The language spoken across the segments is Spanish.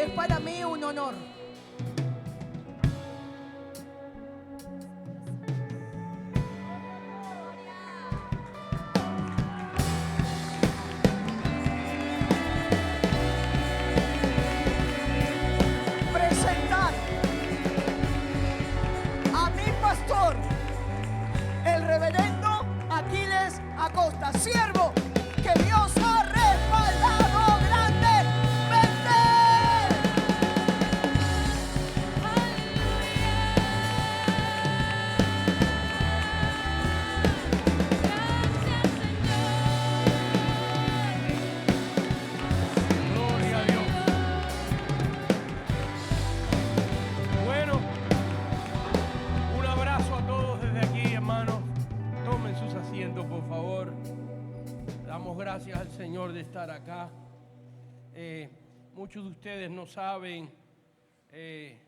Es para mí un honor. Presentar a mi pastor, el reverendo Aquiles Acosta, siervo que Dios ha respaldado grandemente. Gloria a Dios. Bueno, un abrazo a todos desde aquí, hermanos. Tomen sus asientos, por favor. Damos gracias al Señor de estar acá. Muchos de ustedes no saben en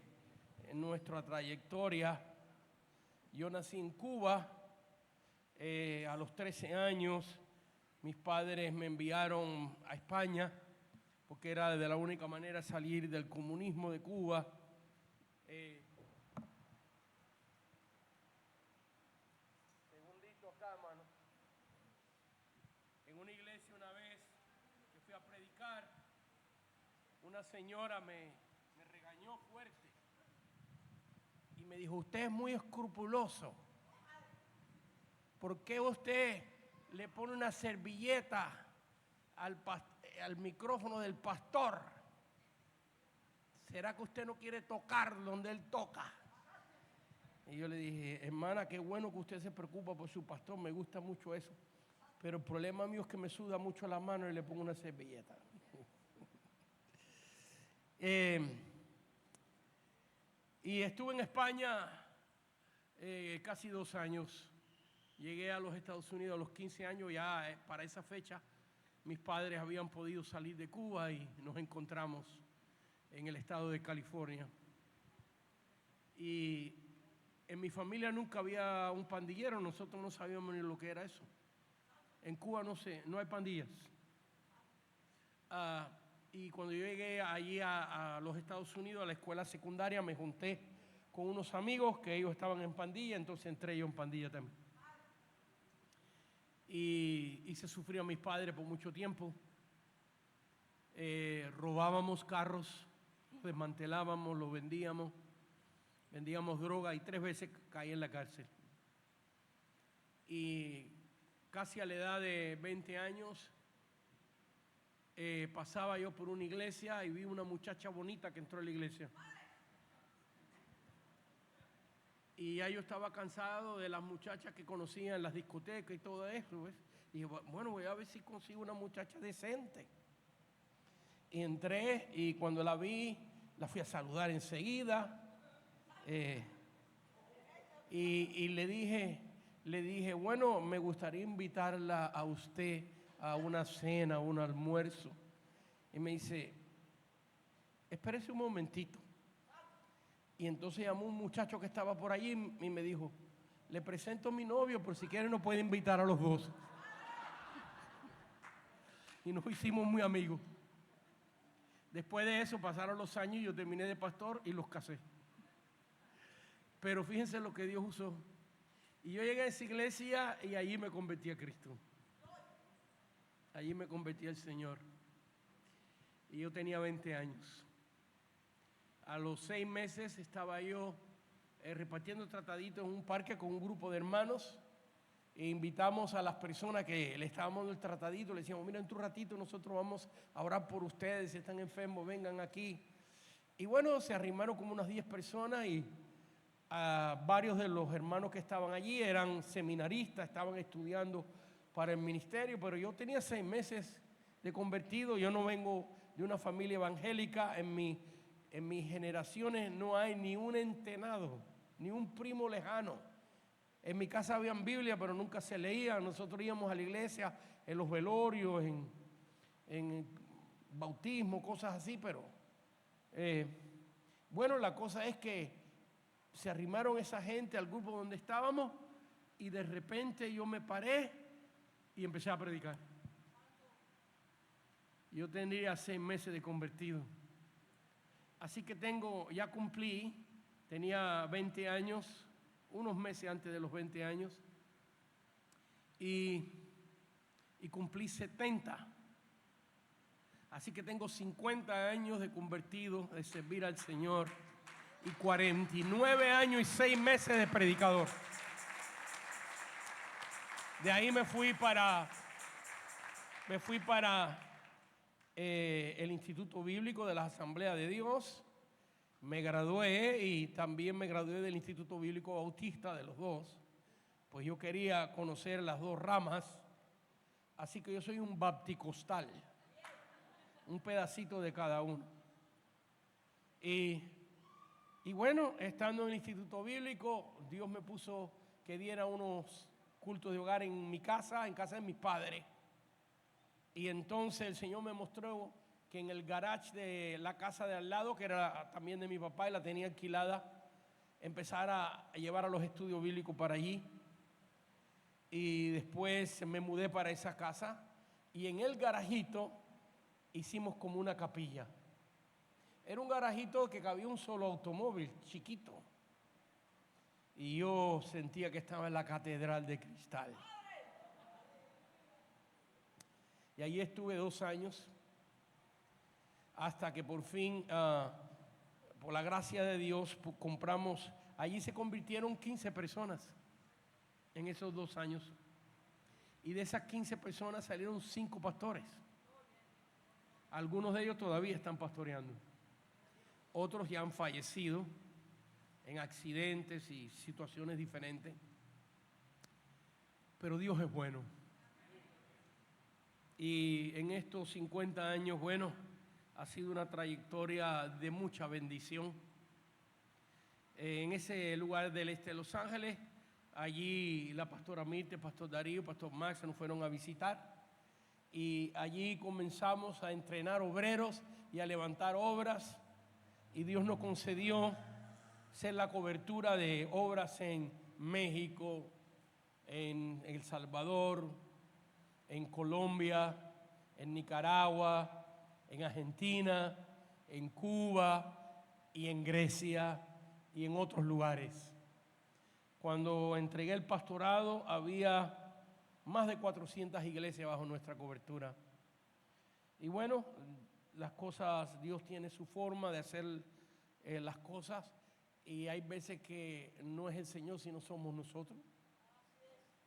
nuestra trayectoria. Yo nací en Cuba. A los 13 años, mis padres me enviaron a España porque era de la única manera salir del comunismo de Cuba. Segundito acá, hermano. En una iglesia una vez que fui a predicar, una señora me regañó fuerte y me dijo: usted es muy escrupuloso. ¿Por qué usted le pone una servilleta al micrófono del pastor? ¿Será que usted no quiere tocar donde él toca? Y yo le dije: hermana, qué bueno que usted se preocupa por su pastor, me gusta mucho eso. Pero el problema mío es que me suda mucho la mano y le pongo una servilleta. Y estuve en España casi 2 años. Llegué a los Estados Unidos a los 15 años, ya para esa fecha mis padres habían podido salir de Cuba y nos encontramos en el estado de California. Y en mi familia nunca había un pandillero, nosotros no sabíamos ni lo que era eso. En Cuba no hay pandillas. Y cuando yo llegué allí a los Estados Unidos, a la escuela secundaria, me junté con unos amigos que ellos estaban en pandilla, entonces entré yo en pandilla también. Y se sufrió a mis padres por mucho tiempo. Robábamos carros, los desmantelábamos, los vendíamos droga y 3 veces caí en la cárcel. Y casi a la edad de 20 años pasaba yo por una iglesia y vi una muchacha bonita que entró a la iglesia. Y ya yo estaba cansado de las muchachas que conocía en las discotecas y todo eso, ¿ves? Y dije, bueno, voy a ver si consigo una muchacha decente. Y entré y cuando la vi, la fui a saludar enseguida. Y le dije, bueno, me gustaría invitarla a usted a una cena, a un almuerzo. Y me dice, espérese un momentito. Y entonces llamó un muchacho que estaba por allí y me dijo, le presento a mi novio, por si quiere nos puede invitar a los dos. Y nos hicimos muy amigos. Después de eso pasaron los años y yo terminé de pastor y los casé. Pero fíjense lo que Dios usó. Y yo llegué a esa iglesia y allí me convertí a Cristo. Allí me convertí al Señor. Y yo tenía 20 años. A los 6 meses estaba yo repartiendo trataditos en un parque con un grupo de hermanos. E invitamos a las personas que le estábamos dando el tratadito. Le decíamos, mira, en tu ratito nosotros vamos a orar por ustedes. Si están enfermos, vengan aquí. Y bueno, se arrimaron como unas 10 personas y varios de los hermanos que estaban allí eran seminaristas, estaban estudiando para el ministerio, pero yo tenía 6 meses de convertido. Yo no vengo de una familia evangélica. En mis generaciones no hay ni un entenado, ni un primo lejano. En mi casa habían Biblia, pero nunca se leía. Nosotros íbamos a la iglesia en los velorios, en bautismo, cosas así, pero bueno, la cosa es que se arrimaron esa gente al grupo donde estábamos y de repente yo me paré y empecé a predicar. Yo tendría 6 meses de convertido. Así que ya cumplí, tenía 20 años, unos meses antes de los 20 años, y cumplí 70. Así que tengo 50 años de convertido, de servir al Señor, y 49 años y 6 meses de predicador. De ahí me fui para el Instituto Bíblico de la Asamblea de Dios. Me gradué y también me gradué del Instituto Bíblico Bautista, de los dos. Pues yo quería conocer las dos ramas, así que yo soy un bapticostal, un pedacito de cada uno. Y bueno, estando en el Instituto Bíblico, Dios me puso que diera unos cultos de hogar en mi casa, en casa de mis padres. Y entonces el Señor me mostró que en el garage de la casa de al lado, que era también de mi papá y la tenía alquilada, empezar a llevar a los estudios bíblicos para allí. Y después me mudé para esa casa y en el garajito hicimos como una capilla. Era un garajito que cabía un solo automóvil, chiquito. Y yo sentía que estaba en la catedral de cristal. Y allí estuve 2 años, hasta que por fin, por la gracia de Dios, compramos. Allí se convirtieron 15 personas en esos 2 años. Y de esas 15 personas salieron 5 pastores. Algunos de ellos todavía están pastoreando. Otros ya han fallecido en accidentes y situaciones diferentes. Pero Dios es bueno. Y en estos 50 años, bueno, ha sido una trayectoria de mucha bendición. En ese lugar del este de Los Ángeles, allí la pastora Mirte, el pastor Darío, el pastor Max nos fueron a visitar. Y allí comenzamos a entrenar obreros y a levantar obras. Y Dios nos concedió ser la cobertura de obras en México, en El Salvador, en Colombia, en Nicaragua, en Argentina, en Cuba y en Grecia y en otros lugares. Cuando entregué el pastorado había más de 400 iglesias bajo nuestra cobertura. Y bueno, las cosas, Dios tiene su forma de hacer las cosas, y hay veces que no es el Señor sino somos nosotros.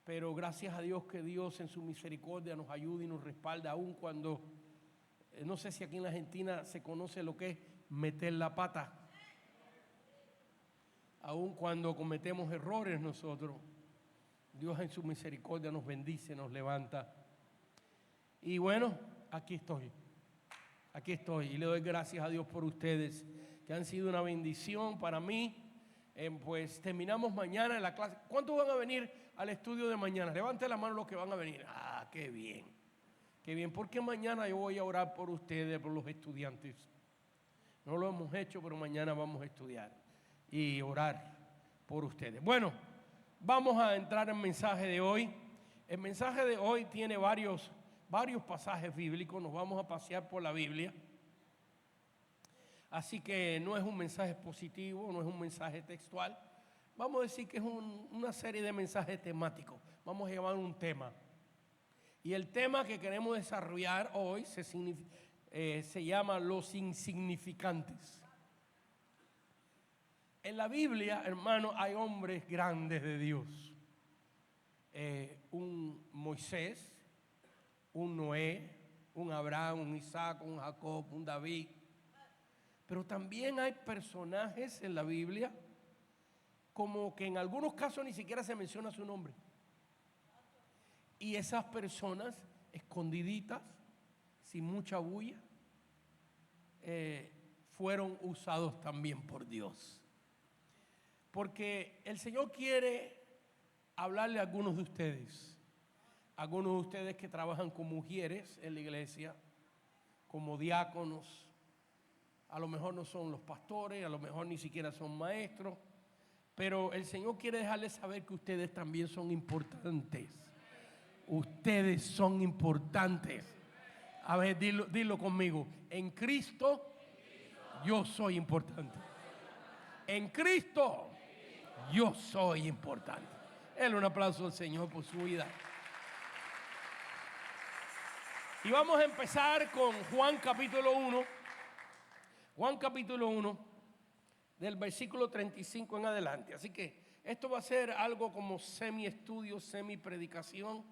Pero gracias a Dios que Dios en su misericordia nos ayuda y nos respalda, aun cuando, no sé si aquí en la Argentina se conoce lo que es meter la pata. Aun cuando cometemos errores nosotros, Dios en su misericordia nos bendice, nos levanta. Y bueno, aquí estoy y le doy gracias a Dios por ustedes, que han sido una bendición para mí. Pues terminamos mañana en la clase. ¿Cuántos van a venir al estudio de mañana? Levante la mano los que van a venir. Ah, qué bien, porque mañana yo voy a orar por ustedes, por los estudiantes. No lo hemos hecho, pero mañana vamos a estudiar y orar por ustedes. Bueno, vamos a entrar en el mensaje de hoy. El mensaje de hoy tiene varios pasajes bíblicos. Nos vamos a pasear por la Biblia. Así que no es un mensaje expositivo, no es un mensaje textual. Vamos a decir que es una serie de mensajes temáticos. Vamos a llevar un tema. Y el tema que queremos desarrollar hoy se llama los insignificantes. En la Biblia, hermano, hay hombres grandes de Dios. Un Moisés, un Noé, un Abraham, un Isaac, un Jacob, un David. Pero también hay personajes en la Biblia como que en algunos casos ni siquiera se menciona su nombre. Y esas personas escondiditas, sin mucha bulla, fueron usados también por Dios. Porque el Señor quiere hablarle a algunos de ustedes que trabajan con mujeres en la iglesia, como diáconos. A lo mejor no son los pastores, a lo mejor ni siquiera son maestros, pero el Señor quiere dejarles saber que ustedes también son importantes. Ustedes son importantes. A ver, dilo conmigo. En Cristo yo soy importante. En Cristo, yo soy importante. Denle un aplauso al Señor por su vida. Y vamos a empezar con Juan capítulo 1. Juan capítulo 1, del versículo 35 en adelante. Así que esto va a ser algo como semi-estudio, semi-predicación,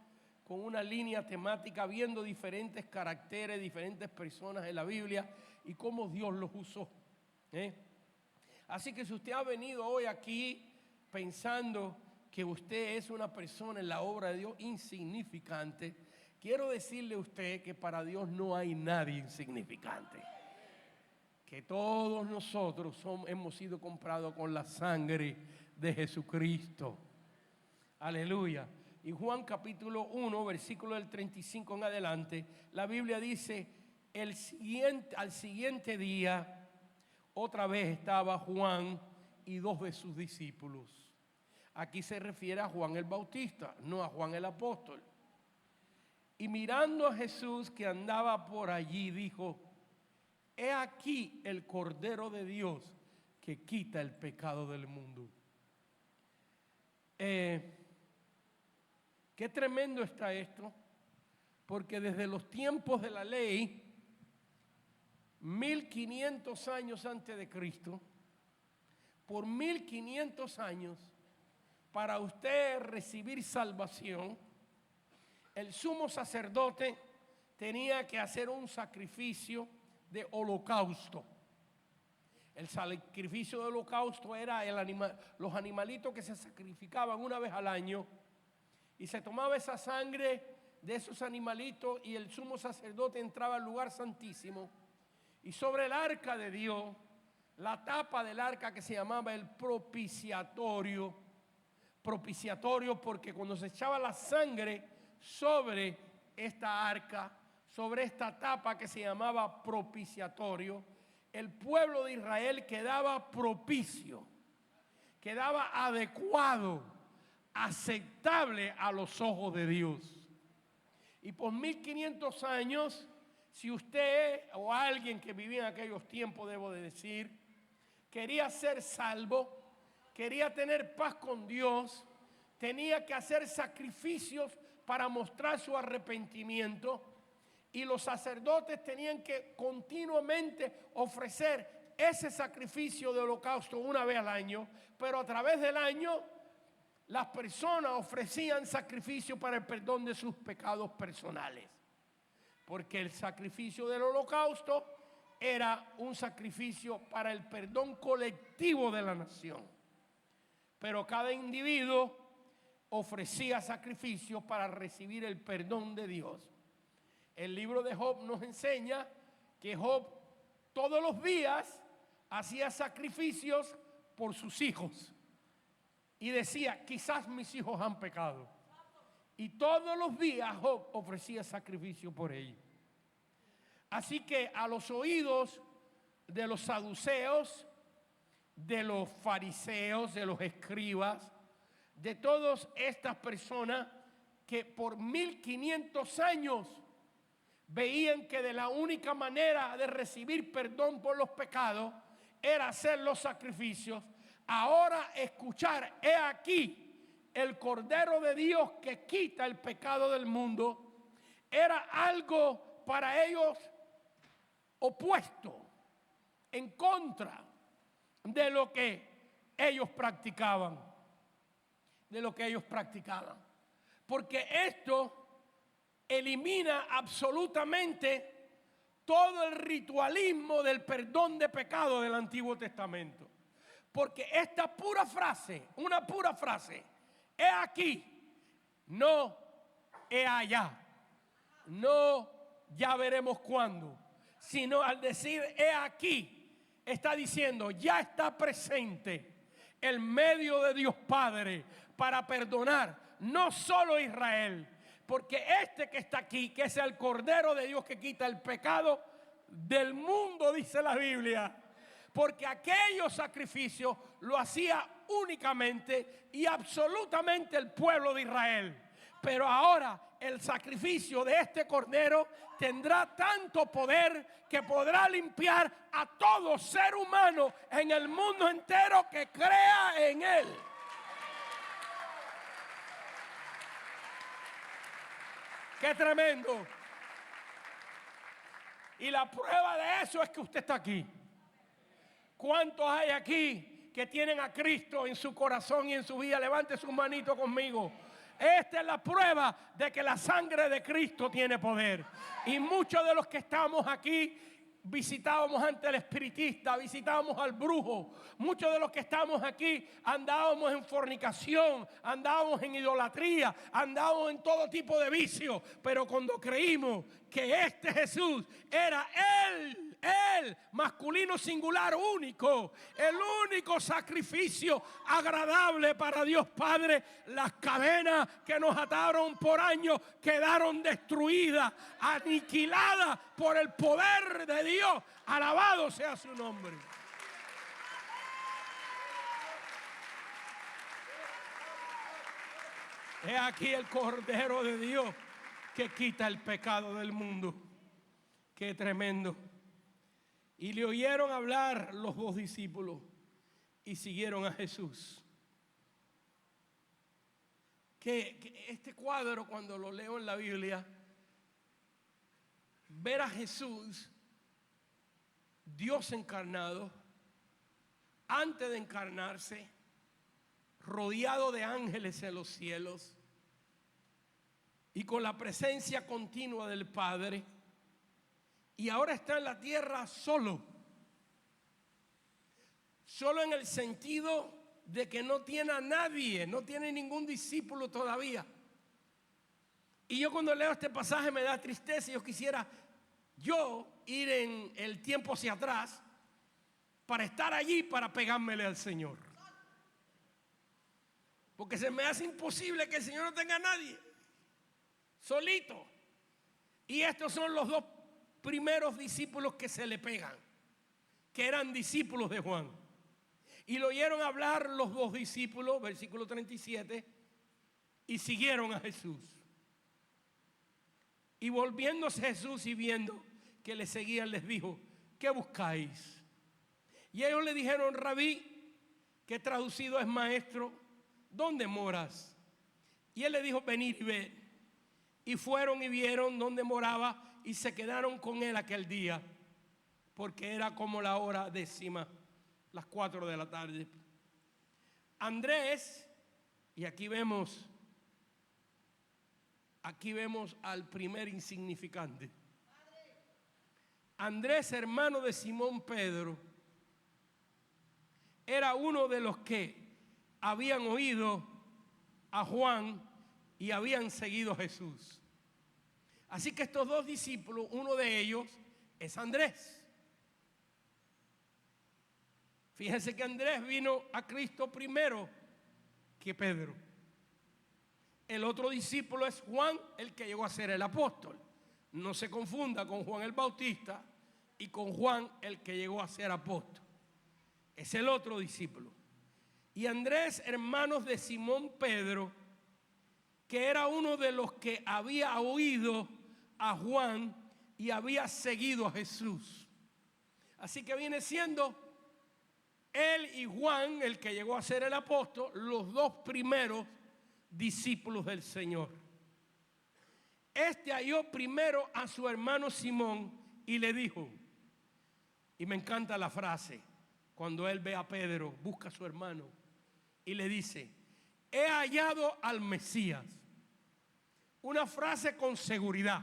con una línea temática, viendo diferentes caracteres, diferentes personas en la Biblia y cómo Dios los usó. Así que si usted ha venido hoy aquí pensando que usted es una persona en la obra de Dios insignificante, quiero decirle a usted que para Dios no hay nadie insignificante. Que todos nosotros hemos sido comprados con la sangre de Jesucristo. Aleluya. Y Juan capítulo 1, versículo del 35 en adelante, la Biblia dice, al siguiente día, otra vez estaba Juan y 2 de sus discípulos. Aquí se refiere a Juan el Bautista, no a Juan el apóstol. Y mirando a Jesús que andaba por allí, dijo, he aquí el Cordero de Dios que quita el pecado del mundo. Qué tremendo está esto, porque desde los tiempos de la ley, 1500 años antes de Cristo, por 1500 años, para usted recibir salvación, el sumo sacerdote tenía que hacer un sacrificio de holocausto. El sacrificio de holocausto era los animalitos que se sacrificaban una vez al año, y se tomaba esa sangre de esos animalitos y el sumo sacerdote entraba al lugar santísimo, y sobre el arca de Dios, la tapa del arca que se llamaba el propiciatorio porque cuando se echaba la sangre sobre esta arca, sobre esta tapa que se llamaba propiciatorio, el pueblo de Israel quedaba propicio, quedaba adecuado, aceptable a los ojos de Dios. Y por 1500 años, si usted o alguien que vivía en aquellos tiempos, debo de decir, quería ser salvo, quería tener paz con Dios, tenía que hacer sacrificios para mostrar su arrepentimiento, y los sacerdotes tenían que continuamente ofrecer ese sacrificio de holocausto una vez al año, pero a través del año las personas ofrecían sacrificio para el perdón de sus pecados personales, porque el sacrificio del holocausto era un sacrificio para el perdón colectivo de la nación, pero cada individuo ofrecía sacrificios para recibir el perdón de Dios. El libro de Job nos enseña que Job todos los días hacía sacrificios por sus hijos y decía, quizás mis hijos han pecado, y todos los días Job ofrecía sacrificio por ellos. Así que a los oídos de los saduceos, de los fariseos, de los escribas, de todas estas personas que por 1500 años veían que de la única manera de recibir perdón por los pecados era hacer los sacrificios, ahora escuchar, he aquí el Cordero de Dios que quita el pecado del mundo, era algo para ellos opuesto, en contra de lo que ellos practicaban, porque esto elimina absolutamente todo el ritualismo del perdón de pecado del Antiguo Testamento. Porque esta pura frase, una pura frase, he aquí, no he allá, no ya veremos cuándo, sino al decir he aquí, está diciendo ya está presente el medio de Dios Padre para perdonar no solo a Israel, porque este que está aquí, que es el Cordero de Dios que quita el pecado del mundo, dice la Biblia, porque aquellos sacrificios lo hacía únicamente y absolutamente el pueblo de Israel, pero ahora el sacrificio de este cordero tendrá tanto poder que podrá limpiar a todo ser humano en el mundo entero que crea en él. ¡Qué tremendo! Y la prueba de eso es que usted está aquí. ¿Cuántos hay aquí que tienen a Cristo en su corazón y en su vida? Levante su manito conmigo. Esta es la prueba de que la sangre de Cristo tiene poder. Y muchos de los que estamos aquí visitábamos ante el espiritista, visitábamos al brujo. Muchos de los que estamos aquí andábamos en fornicación, andábamos en idolatría, andábamos en todo tipo de vicio. Pero cuando creímos que este Jesús era Él, masculino singular único, el único sacrificio agradable para Dios Padre, las cadenas que nos ataron por años quedaron destruidas, aniquiladas por el poder de Dios. Alabado sea su nombre. He aquí el Cordero de Dios que quita el pecado del mundo. Qué tremendo. Y le oyeron hablar los dos discípulos y siguieron a Jesús. Que este cuadro, cuando lo leo en la Biblia, ver a Jesús, Dios encarnado, antes de encarnarse, rodeado de ángeles en los cielos y con la presencia continua del Padre. Y ahora está en la tierra solo en el sentido de que no tiene a nadie, no tiene ningún discípulo todavía. Y yo cuando leo este pasaje me da tristeza. Yo quisiera ir en el tiempo hacia atrás para estar allí, para pegármele al Señor. Porque se me hace imposible que el Señor no tenga a nadie, solito. Y estos son los dos primeros discípulos que se le pegan, que eran discípulos de Juan. Y lo oyeron hablar los dos discípulos, versículo 37, y siguieron a Jesús. Y volviéndose Jesús y viendo que le seguían, les dijo: ¿qué buscáis? Y ellos le dijeron: Rabí, que traducido es maestro, ¿dónde moras? Y él le dijo: venid y ved. Y fueron y vieron dónde moraba, y se quedaron con él aquel día, porque era como la hora 10:00, las 4 de la tarde. Andrés, y aquí vemos al primer insignificante. Andrés, hermano de Simón Pedro, era uno de los que habían oído a Juan y habían seguido a Jesús. Así que estos dos discípulos, uno de ellos es Andrés. Fíjense que Andrés vino a Cristo primero que Pedro. El otro discípulo es Juan, el que llegó a ser el apóstol. No se confunda con Juan el Bautista y con Juan, el que llegó a ser apóstol. Es el otro discípulo. Y Andrés, hermanos de Simón Pedro, que era uno de los que había oído a Juan y había seguido a Jesús. Así que viene siendo él y Juan, el que llegó a ser el apóstol, los dos primeros discípulos del Señor. Este halló primero a su hermano Simón y le dijo, y me encanta la frase, cuando él ve a Pedro, busca a su hermano y le dice: he hallado al Mesías. Una frase con seguridad.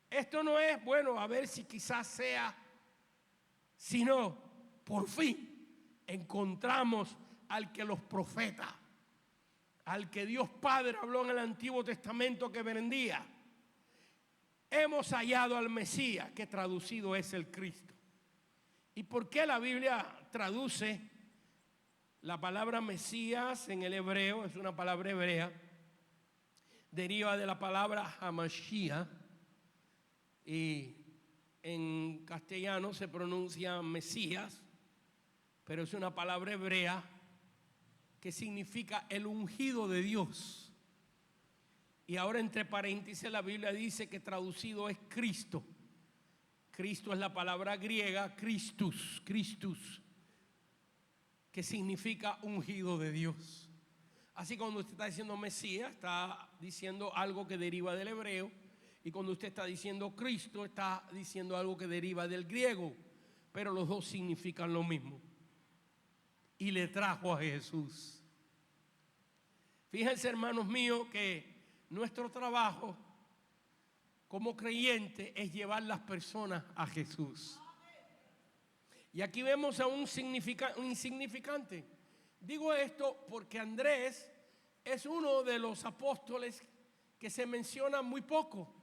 Esto no es, bueno, a ver si quizás sea, sino, por fin encontramos al que los profetas, al que Dios Padre habló en el Antiguo Testamento que vendría. Hemos hallado al Mesías, que traducido es el Cristo. ¿Y por qué la Biblia traduce la palabra Mesías en el hebreo? Es una palabra hebrea, deriva de la palabra Hamashiach, y en castellano se pronuncia Mesías, pero es una palabra hebrea que significa el ungido de Dios. Y ahora entre paréntesis la Biblia dice que traducido es Cristo. Cristo es la palabra griega Christus, que significa ungido de Dios. Así que cuando usted está diciendo Mesías, está diciendo algo que deriva del hebreo. Y cuando usted está diciendo Cristo, está diciendo algo que deriva del griego. Pero los dos significan lo mismo. Y le trajo a Jesús. Fíjense, hermanos míos, que nuestro trabajo como creyente es llevar las personas a Jesús. Y aquí vemos a un insignificante. Digo esto porque Andrés es uno de los apóstoles que se menciona muy poco.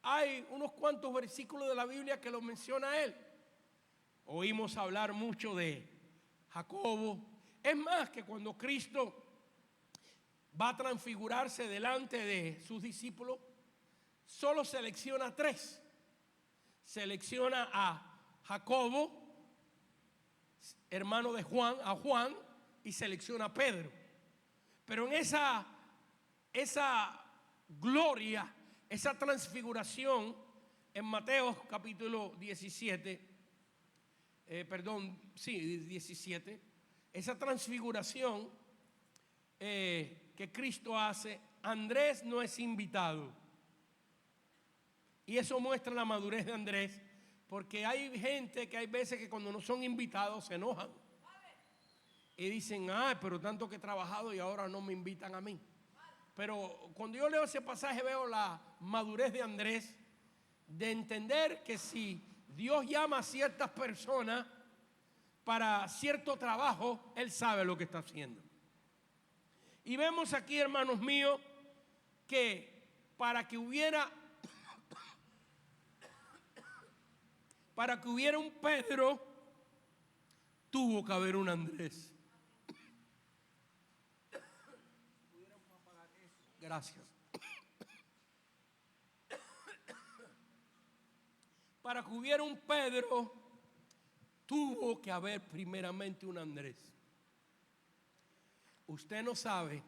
Hay unos cuantos versículos de la Biblia que lo menciona él. Oímos hablar mucho de Jacobo. Es más, que cuando Cristo va a transfigurarse delante de sus discípulos, solo selecciona 3. Selecciona a Jacobo, hermano de Juan, a Juan, y selecciona a Pedro. Pero en esa gloria, esa transfiguración, en Mateo capítulo 17, esa transfiguración que Cristo hace, Andrés no es invitado. Y eso muestra la madurez de Andrés, porque hay gente que hay veces que cuando no son invitados se enojan. Y dicen, pero tanto que he trabajado y ahora no me invitan a mí. Pero cuando yo leo ese pasaje veo la madurez de Andrés, de entender que si Dios llama a ciertas personas para cierto trabajo, Él sabe lo que está haciendo. Y vemos aquí, hermanos míos, que para que hubiera un Pedro, tuvo que haber un Andrés. Gracias. Para que hubiera un Pedro, tuvo que haber primeramente un Andrés. Usted no sabe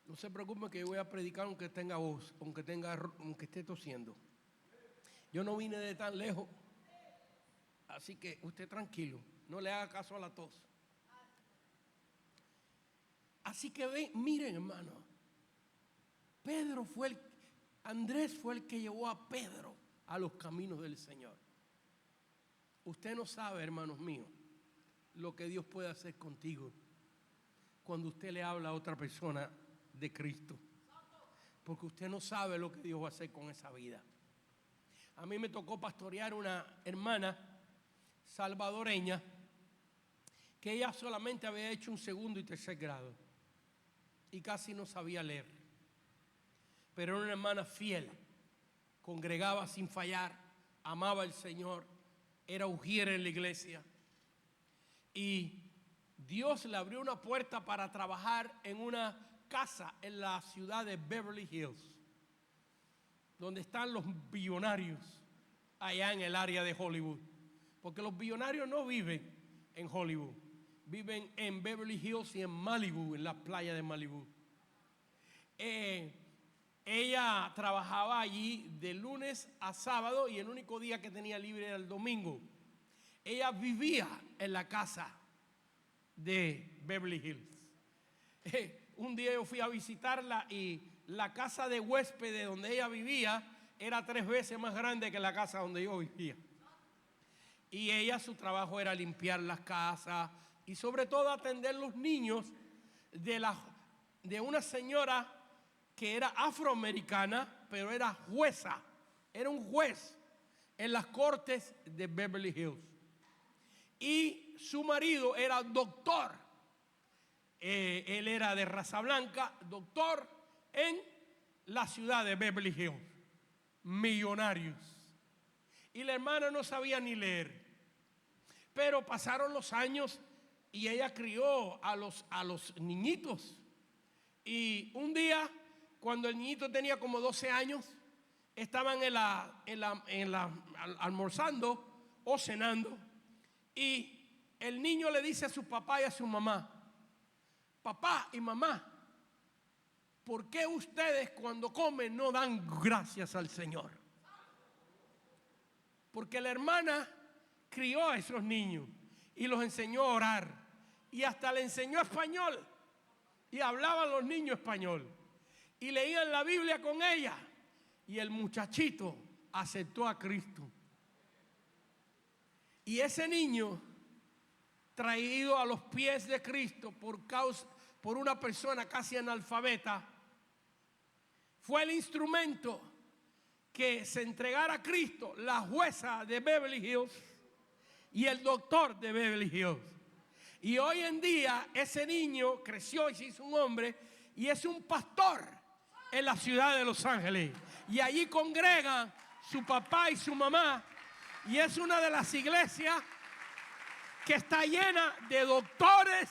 no se preocupe que yo voy a predicar aunque tenga voz, aunque esté tosiendo. Yo no vine de tan lejos, así que usted tranquilo, no le haga caso a la tos. Así que miren, hermano, Andrés fue el que llevó a Pedro a los caminos del Señor. Usted no sabe, hermanos míos, lo que Dios puede hacer contigo cuando usted le habla a otra persona de Cristo, porque usted no sabe lo que Dios va a hacer con esa vida. A mí me tocó pastorear una hermana salvadoreña que ella solamente había hecho un 2º y 3er grado y casi no sabía leer, pero era una hermana fiel, congregaba sin fallar, amaba al Señor, era ujiera en la iglesia, y Dios le abrió una puerta para trabajar en una casa en la ciudad de Beverly Hills, donde están los billonarios allá en el área de Hollywood, porque los billonarios no viven en Hollywood, viven en Beverly Hills y en Malibu, en la playa de Malibu. Ella trabajaba allí de lunes a sábado y el único día que tenía libre era el domingo. Ella vivía en la casa de Beverly Hills. Un día yo fui a visitarla y la casa de huéspedes donde ella vivía era 3 veces más grande que la casa donde yo vivía. Y ella, su trabajo era limpiar las casas y sobre todo atender los niños de una señora que era afroamericana, pero era jueza, era un juez en las cortes de Beverly Hills. Y su marido era doctor. Él era de raza blanca, doctor en la ciudad de Beverly Hills, millonarios. Y la hermana no sabía ni leer. Pero pasaron los años y ella crió a los niñitos. Y un día, cuando el niñito tenía como 12 años, estaban almorzando o cenando. Y el niño le dice a su papá y a su mamá: papá y mamá, ¿por qué ustedes cuando comen no dan gracias al Señor? Porque la hermana crió a esos niños y los enseñó a orar y hasta le enseñó español y hablaban los niños español y leían la Biblia con ella y el muchachito aceptó a Cristo. Y ese niño, traído a los pies de Cristo por una persona casi analfabeta, fue el instrumento que se entregara a Cristo la jueza de Beverly Hills y el doctor de Beverly Hills. Y hoy en día ese niño creció y se hizo un hombre y es un pastor en la ciudad de Los Ángeles. Y allí congregan su papá y su mamá. Y es una de las iglesias que está llena de doctores,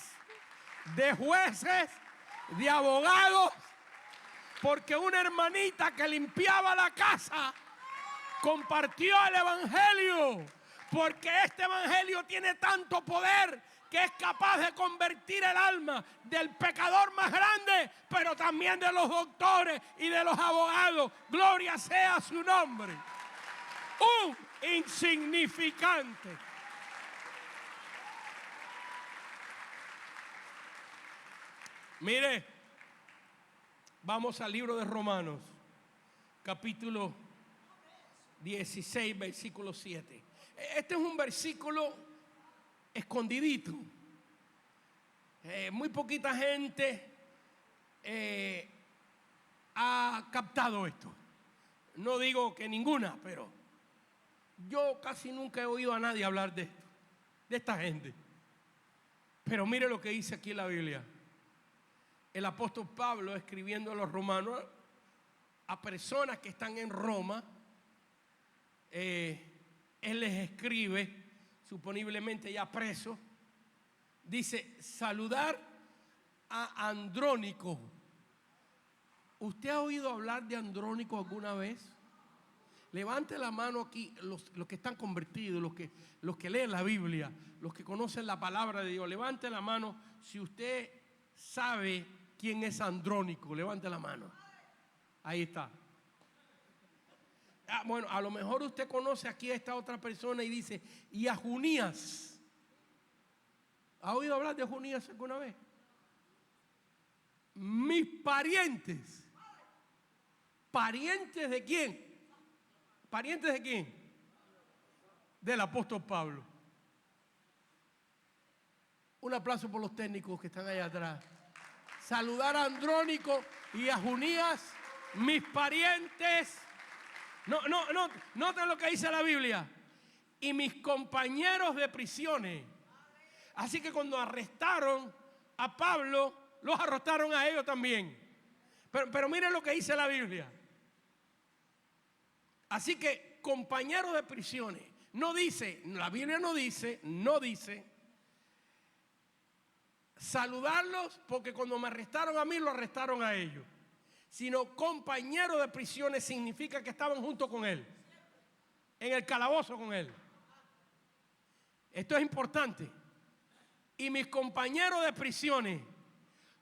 de jueces, de abogados, porque una hermanita que limpiaba la casa compartió el evangelio, porque este evangelio tiene tanto poder que es capaz de convertir el alma del pecador más grande, pero también de los doctores y de los abogados. Gloria sea su nombre. Un insignificante. Mire, vamos al libro de Romanos, capítulo 16, versículo 7. Este es un versículo escondidito. Muy poquita gente ha captado esto. No digo que ninguna, pero yo casi nunca he oído a nadie hablar de esto, de esta gente. Pero mire lo que dice aquí en la Biblia. El apóstol Pablo, escribiendo a los romanos, a personas que están en Roma, él les escribe, suponiblemente ya preso, dice: saludar a Andrónico. ¿Usted ha oído hablar de Andrónico alguna vez? Levante la mano aquí, los que están convertidos, los que leen la Biblia, los que conocen la palabra de Dios. Levante la mano si usted sabe quién es Andrónico. Levante la mano. Ahí está. Bueno, a lo mejor usted conoce aquí a esta otra persona y dice: y a Junías. ¿Ha oído hablar de Junías alguna vez? Mis parientes. ¿Parientes de quién? ¿Parientes de quién? Del apóstol Pablo. Un aplauso por los técnicos que están allá atrás. Saludar a Andrónico y a Junías, mis parientes. Noten lo que dice la Biblia. Y mis compañeros de prisiones. Así que cuando arrestaron a Pablo, los arrestaron a ellos también. Pero miren lo que dice la Biblia. Así que compañeros de prisiones. No dice, la Biblia no dice saludarlos, porque cuando me arrestaron a mí, lo arrestaron a ellos. Sino compañeros de prisiones significa que estaban junto con él, en el calabozo con él. Esto es importante. Y mis compañeros de prisiones,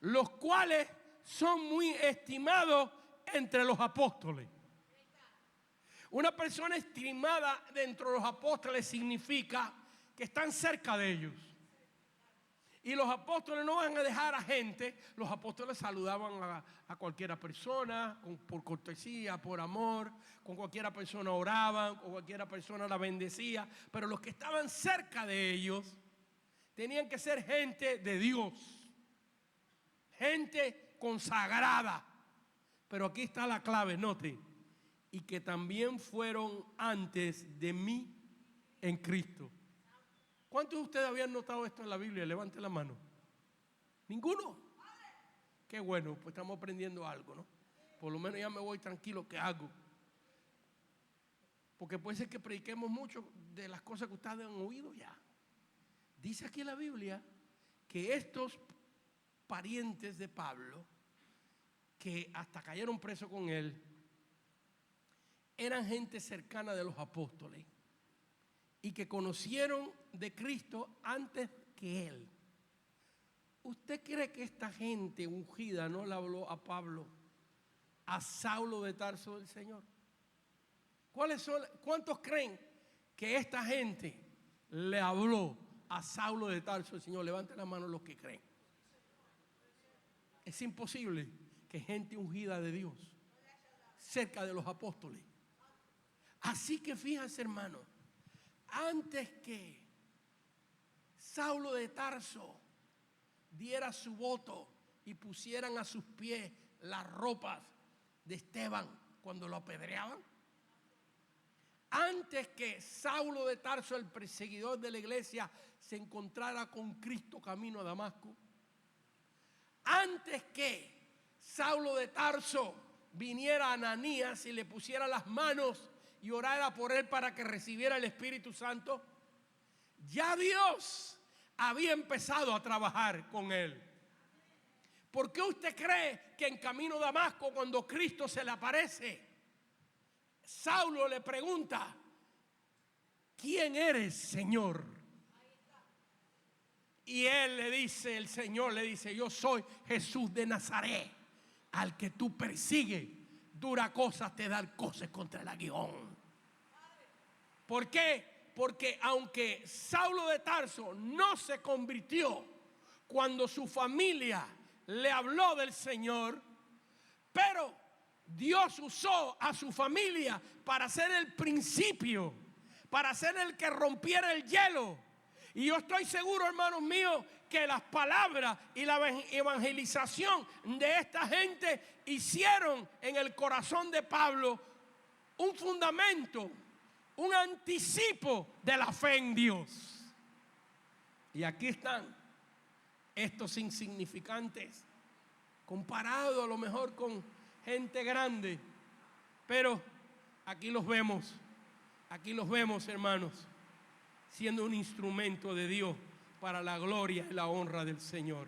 los cuales son muy estimados entre los apóstoles. Una persona estimada dentro de los apóstoles significa que están cerca de ellos. Y los apóstoles no van a dejar a gente. Los apóstoles saludaban a cualquiera persona por cortesía, por amor. Con cualquiera persona oraban, con cualquiera persona la bendecía. Pero los que estaban cerca de ellos tenían que ser gente de Dios, gente consagrada. Pero aquí está la clave, note: y que también fueron antes de mí en Cristo. ¿Cuántos de ustedes habían notado esto en la Biblia? Levante la mano. ¿Ninguno? Qué bueno, pues estamos aprendiendo algo, ¿no? Por lo menos ya me voy tranquilo que hago. Porque puede ser que prediquemos mucho de las cosas que ustedes han oído ya. Dice aquí en la Biblia que estos parientes de Pablo, que hasta cayeron presos con él, eran gente cercana de los apóstoles y que conocieron de Cristo antes que él. ¿Usted cree que esta gente ungida no le habló a Pablo, a Saulo de Tarso del Señor? ¿Cuántos creen que esta gente le habló a Saulo de Tarso del Señor? Levanten la mano los que creen. Es imposible que gente ungida de Dios cerca de los apóstoles. Así que fíjense, hermano, antes que Saulo de Tarso diera su voto y pusieran a sus pies las ropas de Esteban cuando lo apedreaban, antes que Saulo de Tarso, el perseguidor de la iglesia, se encontrara con Cristo camino a Damasco, antes que Saulo de Tarso viniera a Ananías y le pusiera las manos y orara por él para que recibiera el Espíritu Santo, ya Dios había empezado a trabajar con él. ¿Por qué usted cree que en camino a Damasco, cuando Cristo se le aparece, Saulo le pregunta: ¿quién eres, Señor? Y él le dice, el Señor le dice: yo soy Jesús de Nazaret, al que tú persigues. Dura cosas te dan cosas contra el aguijón. ¿Por qué? Porque aunque Saulo de Tarso no se convirtió cuando su familia le habló del Señor, pero Dios usó a su familia para ser el principio, para ser el que rompiera el hielo. Y yo estoy seguro, hermanos míos, que las palabras y la evangelización de esta gente hicieron en el corazón de Pablo un fundamento, un anticipo de la fe en Dios. Y aquí están estos insignificantes, comparados a lo mejor con gente grande, pero aquí los vemos, hermanos, siendo un instrumento de Dios para la gloria y la honra del Señor.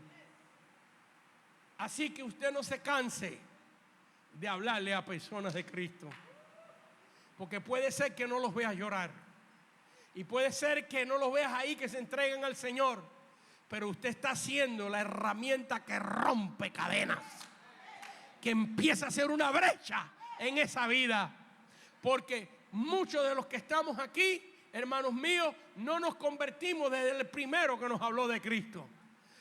Así que usted no se canse de hablarle a personas de Cristo, porque puede ser que no los veas llorar, y puede ser que no los veas ahí que se entreguen al Señor, pero usted está siendo la herramienta que rompe cadenas, que empieza a hacer una brecha en esa vida. Porque muchos de los que estamos aquí, hermanos míos, no nos convertimos desde el primero que nos habló de Cristo,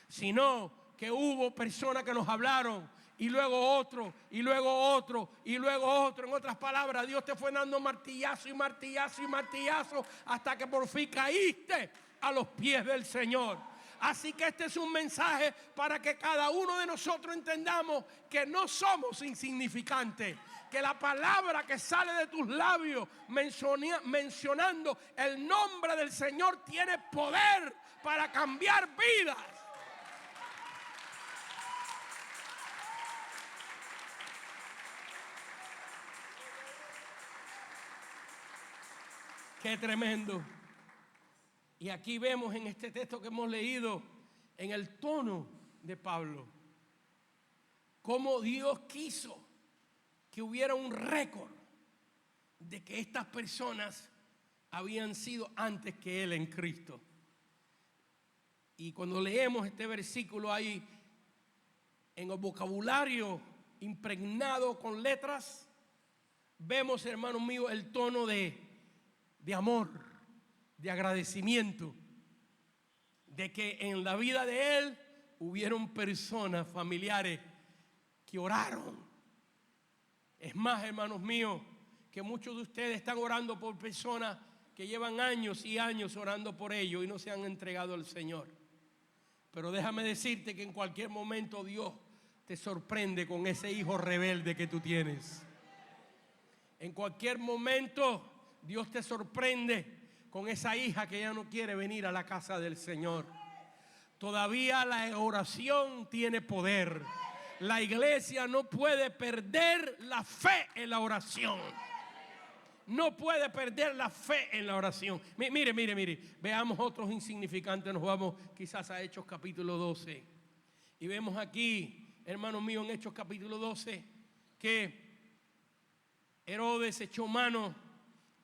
sino que hubo personas que nos hablaron, y luego otro, y luego otro, y luego otro. En otras palabras, Dios te fue dando martillazo y martillazo y martillazo hasta que por fin caíste a los pies del Señor. Así que este es un mensaje para que cada uno de nosotros entendamos que no somos insignificantes, que la palabra que sale de tus labios mencionando el nombre del Señor tiene poder para cambiar vidas. Qué tremendo. Y aquí vemos en este texto que hemos leído, en el tono de Pablo, cómo Dios quiso que hubiera un récord de que estas personas habían sido antes que él en Cristo. Y cuando leemos este versículo ahí, en el vocabulario impregnado con letras, vemos, hermanos míos, el tono de amor, de agradecimiento, de que en la vida de él hubieron personas, familiares, que oraron. Es más, hermanos míos, que muchos de ustedes están orando por personas que llevan años y años orando por ellos y no se han entregado al Señor. Pero déjame decirte que en cualquier momento Dios te sorprende con ese hijo rebelde que tú tienes. En cualquier momento Dios te sorprende con esa hija que ya no quiere venir a la casa del Señor. Todavía la oración tiene poder. La iglesia no puede perder la fe en la oración. No puede perder la fe en la oración. Mire. Veamos otros insignificantes. Nos vamos quizás a Hechos capítulo 12. Y vemos aquí, hermanos míos, en Hechos capítulo 12, que Herodes echó mano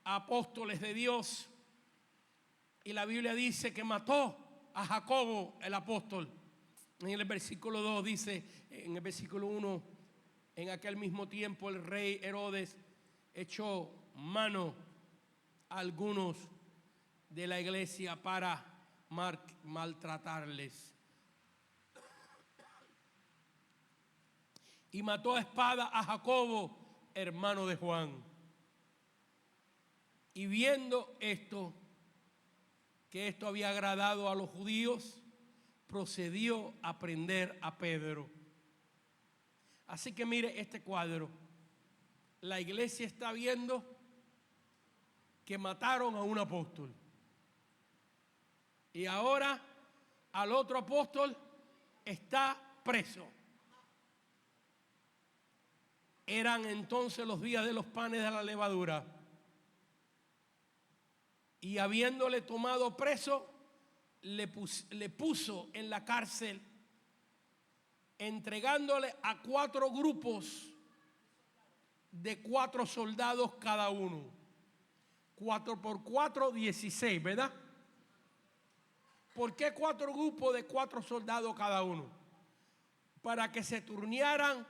a apóstoles de Dios. Y la Biblia dice que mató a Jacobo el apóstol. En el versículo 2 dice, en el versículo 1, en aquel mismo tiempo el rey Herodes echó mano a algunos de la iglesia para maltratarles. Y mató a espada a Jacobo, hermano de Juan. Y viendo esto, que esto había agradado a los judíos, procedió a prender a Pedro. Así que mire este cuadro. La iglesia está viendo que mataron a un apóstol. Y ahora al otro apóstol está preso. Eran entonces los días de los panes de la levadura. Y habiéndole tomado preso, le puso en la cárcel, entregándole a 4 grupos de 4 soldados cada uno. 4 por 4, 16, ¿verdad? ¿Por qué 4 grupos de 4 soldados cada uno? Para que se turnearan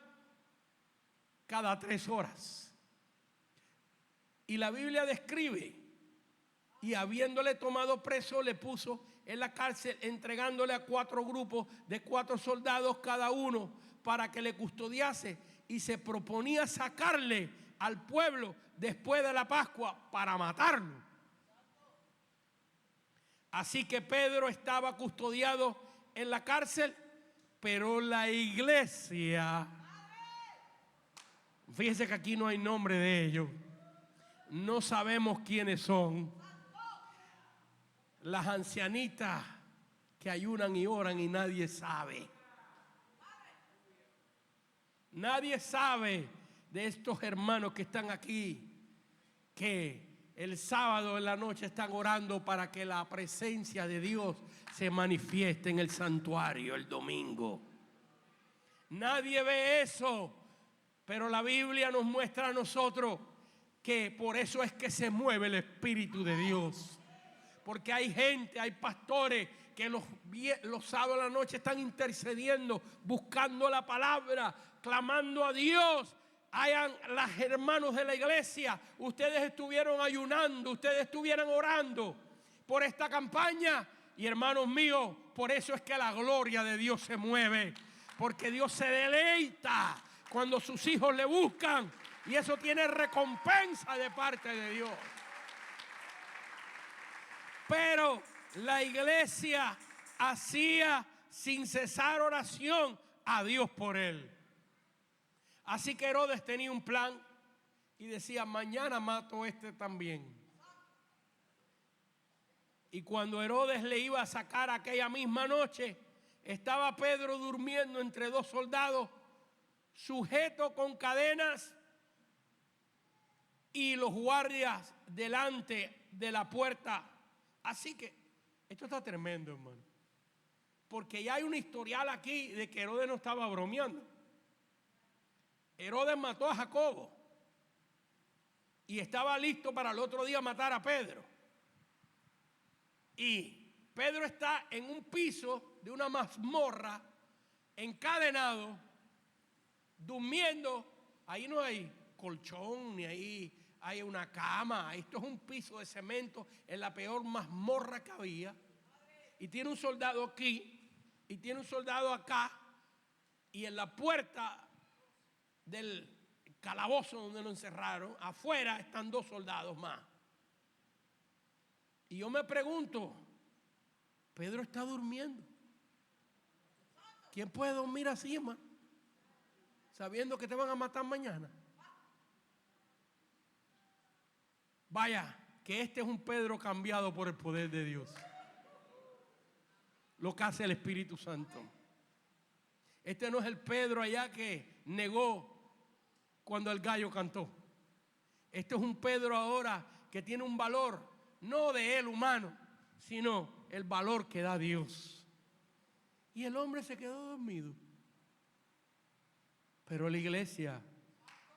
cada 3 horas. Y la Biblia describe, y habiéndole tomado preso, le puso en la cárcel, entregándole a 4 grupos de 4 soldados cada uno, para que le custodiase, y se proponía sacarle al pueblo después de la Pascua para matarlo. Así que Pedro estaba custodiado en la cárcel, pero la iglesia, fíjense que aquí no hay nombre de ellos, no sabemos quiénes son. Las ancianitas que ayunan y oran y nadie sabe. Nadie sabe de estos hermanos que están aquí, que el sábado en la noche están orando para que la presencia de Dios se manifieste en el santuario el domingo. Nadie ve eso, pero la Biblia nos muestra a nosotros que por eso es que se mueve el Espíritu de Dios. Porque hay gente, hay pastores que los sábados de la noche están intercediendo, buscando la palabra, clamando a Dios. Hayan los hermanos de la iglesia, ustedes estuvieron ayunando, ustedes estuvieran orando por esta campaña. Y hermanos míos, por eso es que la gloria de Dios se mueve. Porque Dios se deleita cuando sus hijos le buscan. Y eso tiene recompensa de parte de Dios. Pero la iglesia hacía sin cesar oración a Dios por él. Así que Herodes tenía un plan y decía, mañana mato a este también. Y cuando Herodes le iba a sacar aquella misma noche, estaba Pedro durmiendo entre 2 soldados, sujeto con cadenas, y los guardias delante de la puerta. Así que esto está tremendo, hermano. Porque ya hay un historial aquí de que Herodes no estaba bromeando. Herodes mató a Jacobo y estaba listo para el otro día matar a Pedro. Y Pedro está en un piso de una mazmorra, encadenado, durmiendo. Ahí no hay colchón, ni ahí hay una cama. Esto es un piso de cemento en la peor mazmorra que había. Y tiene un soldado aquí, y tiene un soldado acá, y en la puerta del calabozo donde lo encerraron, afuera están 2 soldados más. Y yo me pregunto, Pedro está durmiendo. ¿Quién puede dormir así, hermano? Sabiendo que te van a matar mañana. Vaya, que este es un Pedro cambiado por el poder de Dios. Lo que hace el Espíritu Santo. Este no es el Pedro allá que negó cuando el gallo cantó. Este es un Pedro ahora que tiene un valor, no de él humano, sino el valor que da Dios. Y el hombre se quedó dormido. Pero la iglesia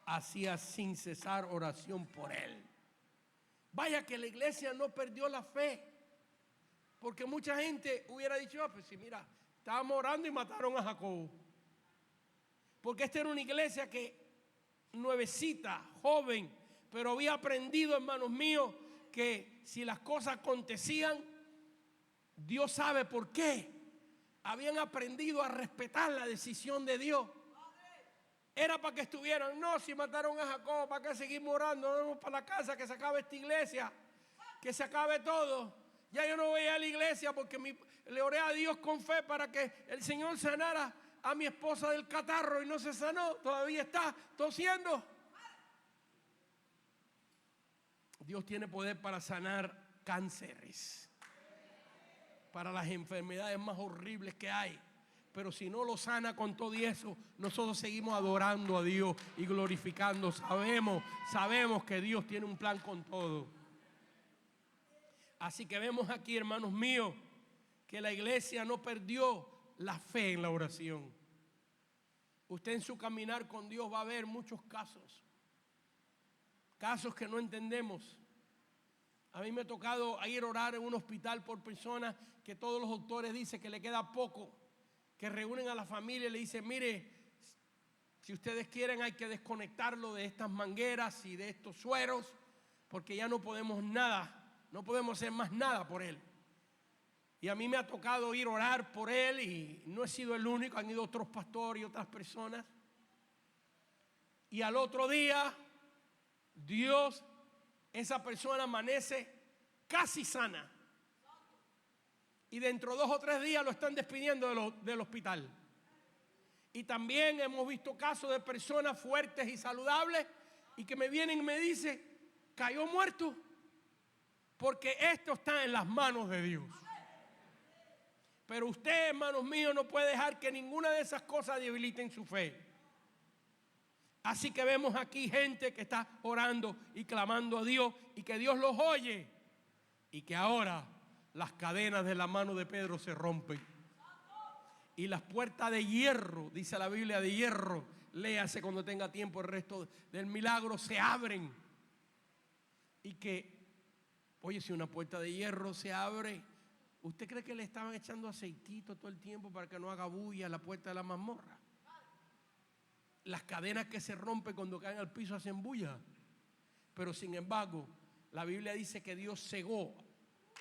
hacía sin cesar oración por él. Vaya que la iglesia no perdió la fe. Porque mucha gente hubiera dicho, pues si mira, Estábamos orando y mataron a Jacobo. Porque esta era una iglesia que nuevecita, joven, pero había aprendido, hermanos míos, que si las cosas acontecían, Dios sabe por qué. Habían aprendido a respetar la decisión de Dios. Era para que estuvieran. No, si mataron a Jacob, ¿para qué seguimos orando? Vamos para la casa, que se acabe esta iglesia, que se acabe todo. Ya yo no voy a la iglesia porque le oré a Dios con fe para que el Señor sanara a mi esposa del catarro y no se sanó. Todavía está tosiendo. Dios tiene poder para sanar cánceres, para las enfermedades más horribles que hay. Pero si no lo sana con todo y eso, nosotros seguimos adorando a Dios y glorificando. Sabemos que Dios tiene un plan con todo. Así que vemos aquí, hermanos míos, que la iglesia no perdió la fe en la oración. Usted en su caminar con Dios va a ver muchos casos que no entendemos. A mí me ha tocado ir a orar en un hospital por personas que todos los doctores dicen que le queda poco, que reúnen a la familia y le dicen, mire, si ustedes quieren hay que desconectarlo de estas mangueras y de estos sueros, porque ya no podemos nada, no podemos hacer más nada por él. Y a mí me ha tocado ir a orar por él y no he sido el único, han ido otros pastores y otras personas. Y al otro día, Dios, esa persona amanece casi sana. Y dentro de 2 o 3 días lo están despidiendo del hospital. Y también hemos visto casos de personas fuertes y saludables y que me vienen y me dicen, cayó muerto, porque esto está en las manos de Dios. Pero usted, hermanos míos, no puede dejar que ninguna de esas cosas debiliten su fe. Así que vemos aquí gente que está orando y clamando a Dios y que Dios los oye. Y que ahora las cadenas de la mano de Pedro se rompen. Y las puertas de hierro, dice la Biblia, de hierro, léase cuando tenga tiempo el resto del milagro, se abren. Y que, oye, si una puerta de hierro se abre, ¿usted cree que le estaban echando aceitito todo el tiempo para que no haga bulla a la puerta de la mazmorra? Las cadenas que se rompen cuando caen al piso hacen bulla. Pero sin embargo, la Biblia dice que Dios cegó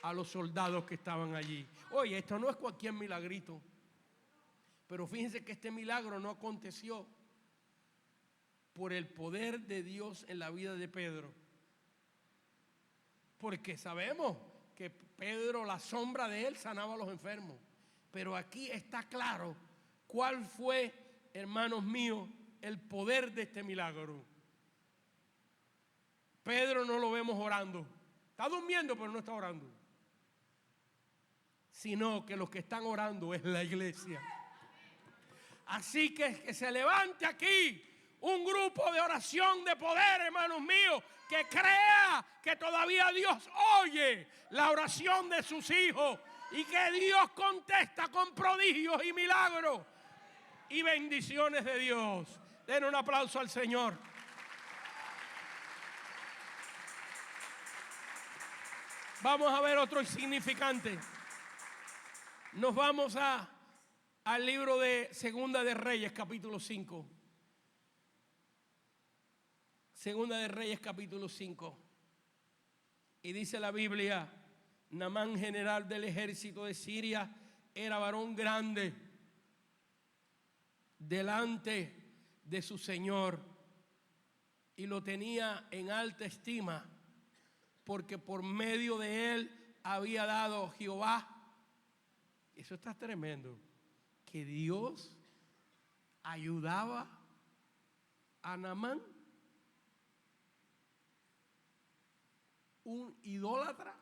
a los soldados que estaban allí. Oye, esto no es cualquier milagrito. Pero fíjense que este milagro no aconteció por el poder de Dios en la vida de Pedro. Porque sabemos que Pedro, la sombra de él, sanaba a los enfermos. Pero aquí está claro cuál fue, hermanos míos, el poder de este milagro. Pedro no lo vemos orando. Está durmiendo, pero no está orando. Sino que los que están orando es la iglesia. Así que se levante aquí un grupo de oración de poder, hermanos míos, que crea que todavía Dios oye la oración de sus hijos y que Dios contesta con prodigios y milagros y bendiciones de Dios. Den un aplauso al Señor. Vamos a ver otro insignificante. Nos vamos al libro de Segunda de Reyes, capítulo 5. Segunda de Reyes, capítulo 5. Y dice la Biblia, Naamán, general del ejército de Siria, era varón grande delante de su señor y lo tenía en alta estima, porque por medio de él había dado Jehová. Eso está tremendo, que Dios ayudaba a Naamán, un idólatra.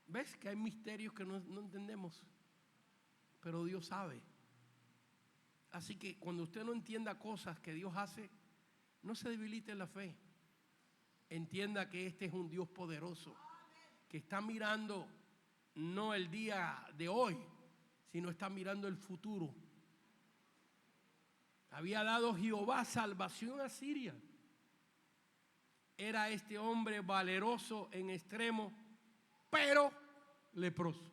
¿Ves que hay misterios que no entendemos? Pero Dios sabe. Así que cuando usted no entienda cosas que Dios hace, no se debilite en la fe. Entienda que este es un Dios poderoso, que está mirando no el día de hoy, sino está mirando el futuro. Había dado Jehová salvación a Siria. Era este hombre valeroso en extremo, pero leproso.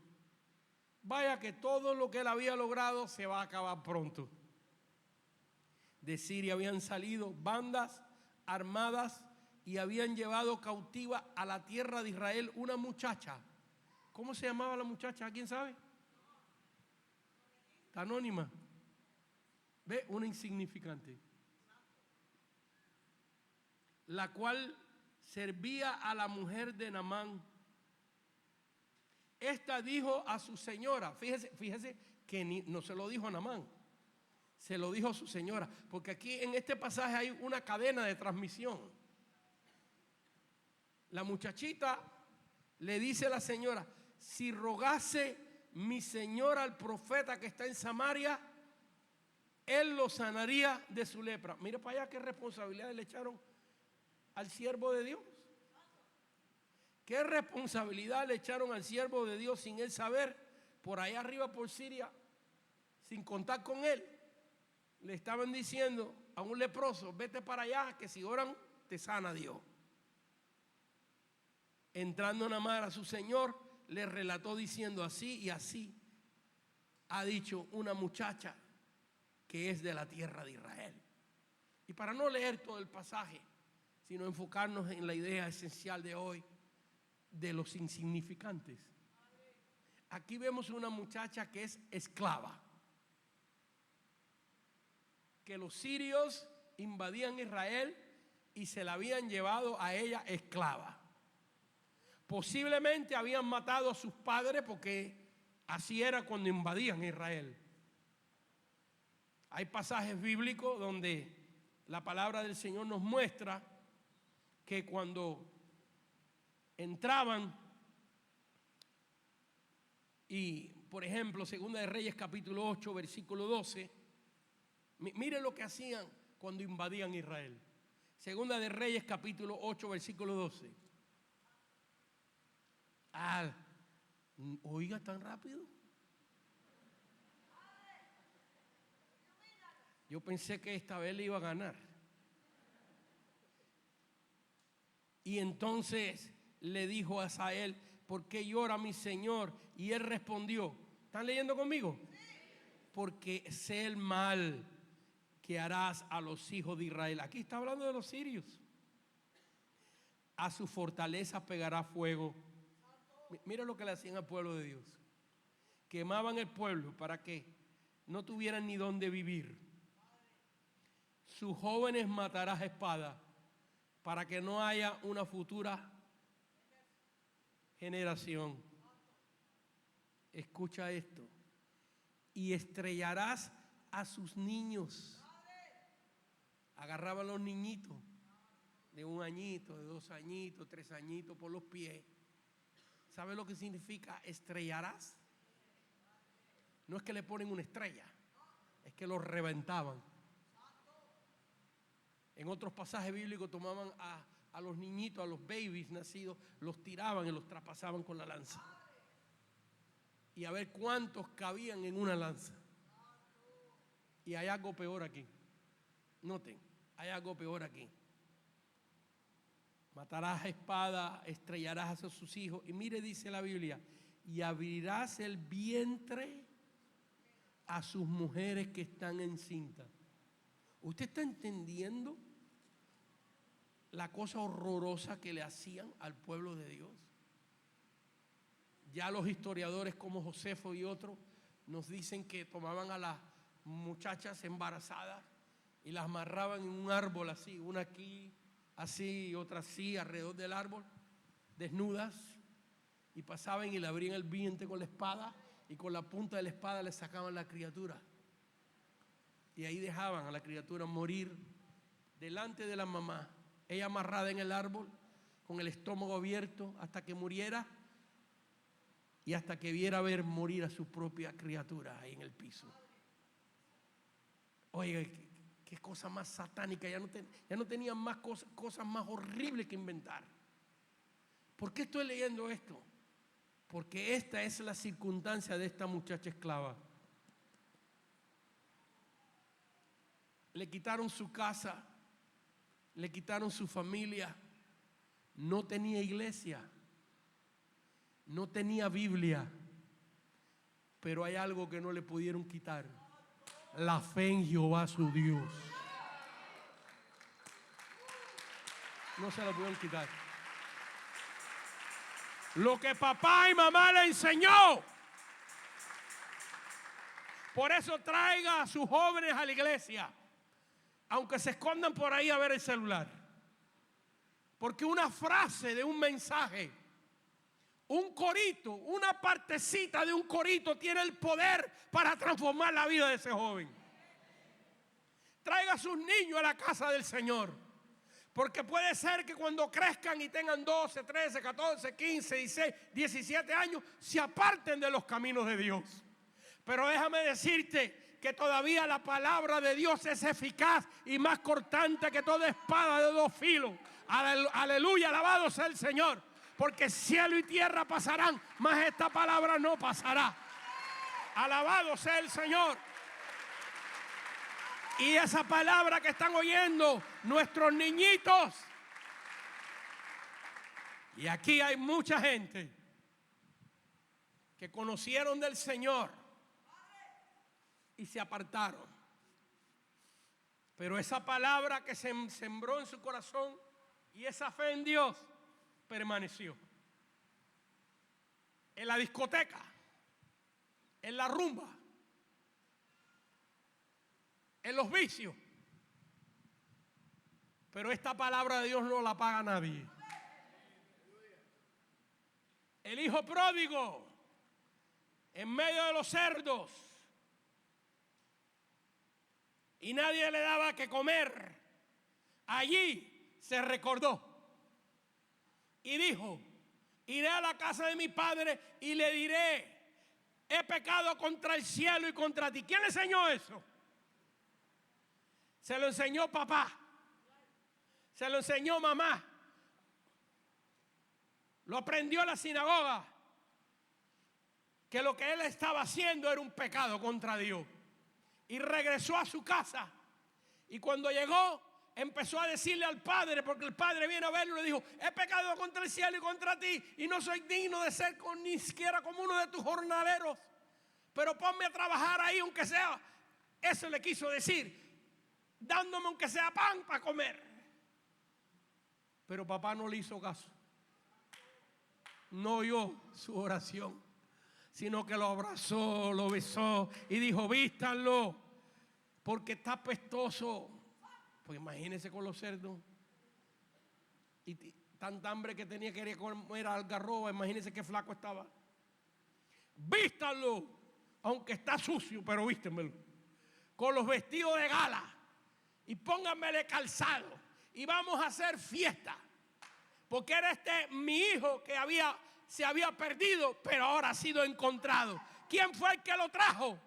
vaya que todo lo que él había logrado se va a acabar pronto. De Siria habían salido bandas armadas y habían llevado cautiva a la tierra de Israel una muchacha. ¿Cómo se llamaba la muchacha? ¿Quién sabe? Está anónima. Ve, una insignificante. La cual servía a la mujer de Naamán. Esta dijo a su señora, fíjese que no se lo dijo a Naamán, se lo dijo a su señora, porque aquí en este pasaje hay una cadena de transmisión. La muchachita le dice a la señora: si rogase mi señora al profeta que está en Samaria, él lo sanaría de su lepra. Mira para allá qué responsabilidad le echaron al siervo de Dios. ¿Qué responsabilidad le echaron al siervo de Dios sin él saber? Por allá arriba por Siria, sin contar con él, le estaban diciendo a un leproso: vete para allá, que si oran te sana Dios. Entrando Naamán a su señor, le relató diciendo: así y así ha dicho una muchacha que es de la tierra de Israel. Y para no leer todo el pasaje, sino enfocarnos en la idea esencial de hoy, de los insignificantes. Aquí vemos una muchacha que es esclava, que los sirios invadían Israel y se la habían llevado a ella esclava. Posiblemente habían matado a sus padres, porque así era cuando invadían Israel. Hay pasajes bíblicos donde la palabra del Señor nos muestra que cuando entraban, y por ejemplo, Segunda de Reyes capítulo 8 versículo 12, miren lo que hacían cuando invadían Israel. Segunda de Reyes capítulo 8 versículo 12. Oiga, tan rápido. Yo pensé que esta vez le iba a ganar. Y entonces le dijo a Asael: ¿por qué llora mi señor? Y él respondió, ¿están leyendo conmigo? Porque sé el mal que harás a los hijos de Israel. Aquí está hablando de los sirios. A su fortaleza pegará fuego. Mira lo que le hacían al pueblo de Dios. Quemaban el pueblo para que no tuvieran ni dónde vivir. Sus jóvenes matarás a espada, para que no haya una futura generación. Escucha esto. Y estrellarás a sus niños. Agarraban los niñitos de 1 añito, de 2 añitos, 3 añitos por los pies. ¿Sabe lo que significa estrellarás? No es que le ponen una estrella, es que los reventaban. En otros pasajes bíblicos tomaban a los niñitos, a los babies nacidos, los tiraban y los traspasaban con la lanza. Y a ver cuántos cabían en una lanza. Y hay algo peor aquí. Noten, hay algo peor aquí. Matarás a espada, estrellarás a sus hijos. Y mire, dice la Biblia, y abrirás el vientre a sus mujeres que están encintas. ¿Usted está entendiendo la cosa horrorosa que le hacían al pueblo de Dios? Ya los historiadores como Josefo y otros nos dicen que tomaban a las muchachas embarazadas y las amarraban en un árbol así, una aquí, así, otra así, alrededor del árbol, desnudas, y pasaban y le abrían el vientre con la espada, y con la punta de la espada le sacaban la criatura. Y ahí dejaban a la criatura morir delante de la mamá, ella amarrada en el árbol, con el estómago abierto hasta que muriera, y hasta que viera ver morir a su propia criatura ahí en el piso. Oiga, qué cosa más satánica, ya no tenían más cosas más horribles que inventar. ¿Por qué estoy leyendo esto? Porque esta es la circunstancia de esta muchacha esclava. Le quitaron su casa, le quitaron su familia, no tenía iglesia, no tenía Biblia, Pero hay algo que no le pudieron quitar: la fe en Jehová su Dios. No se la pudieron quitar. Lo que papá y mamá le enseñó. Por eso traiga a sus jóvenes a la iglesia, aunque se escondan por ahí a ver el celular. Porque una frase de un mensaje, un corito, una partecita de un corito tiene el poder para transformar la vida de ese joven. Traiga a sus niños a la casa del Señor. Porque puede ser que cuando crezcan y tengan 12, 13, 14, 15, 16, 17 años, se aparten de los caminos de Dios. Pero déjame decirte que todavía la palabra de Dios es eficaz y más cortante que toda espada de dos filos. Aleluya, alabado sea el Señor. Porque cielo y tierra pasarán, mas esta palabra no pasará. Alabado sea el Señor. Y esa palabra que están oyendo nuestros niñitos. Y aquí hay mucha gente que conocieron del Señor y se apartaron. Pero esa palabra que se sembró en su corazón y esa fe en Dios permaneció. En la discoteca, en la rumba, en los vicios. Pero esta palabra de Dios no la paga nadie. El hijo pródigo, en medio de los cerdos, y nadie le daba que comer, allí se recordó y dijo: iré a la casa de mi padre y le diré: he pecado contra el cielo y contra ti. ¿Quién le enseñó eso? Se lo enseñó papá, se lo enseñó mamá, lo aprendió en la sinagoga, que lo que él estaba haciendo era un pecado contra Dios. Y regresó a su casa, y cuando llegó empezó a decirle al padre, porque el padre viene a verlo y le dijo: he pecado contra el cielo y contra ti, y no soy digno de ser ni siquiera como uno de tus jornaleros, pero ponme a trabajar ahí aunque sea. Eso le quiso decir, dándome aunque sea pan para comer. Pero papá no le hizo caso, no oyó su oración, sino que lo abrazó, lo besó y dijo: vístanlo, porque está apestoso. Pues imagínense con los cerdos y tanta hambre que tenía, quería comer algarroba. Imagínense qué flaco estaba. Vístanlo, aunque está sucio, pero vístenmelo, con los vestidos de gala, y pónganmele calzado, y vamos a hacer fiesta, porque era mi hijo que se había perdido, pero ahora ha sido encontrado. ¿Quién fue el que lo trajo?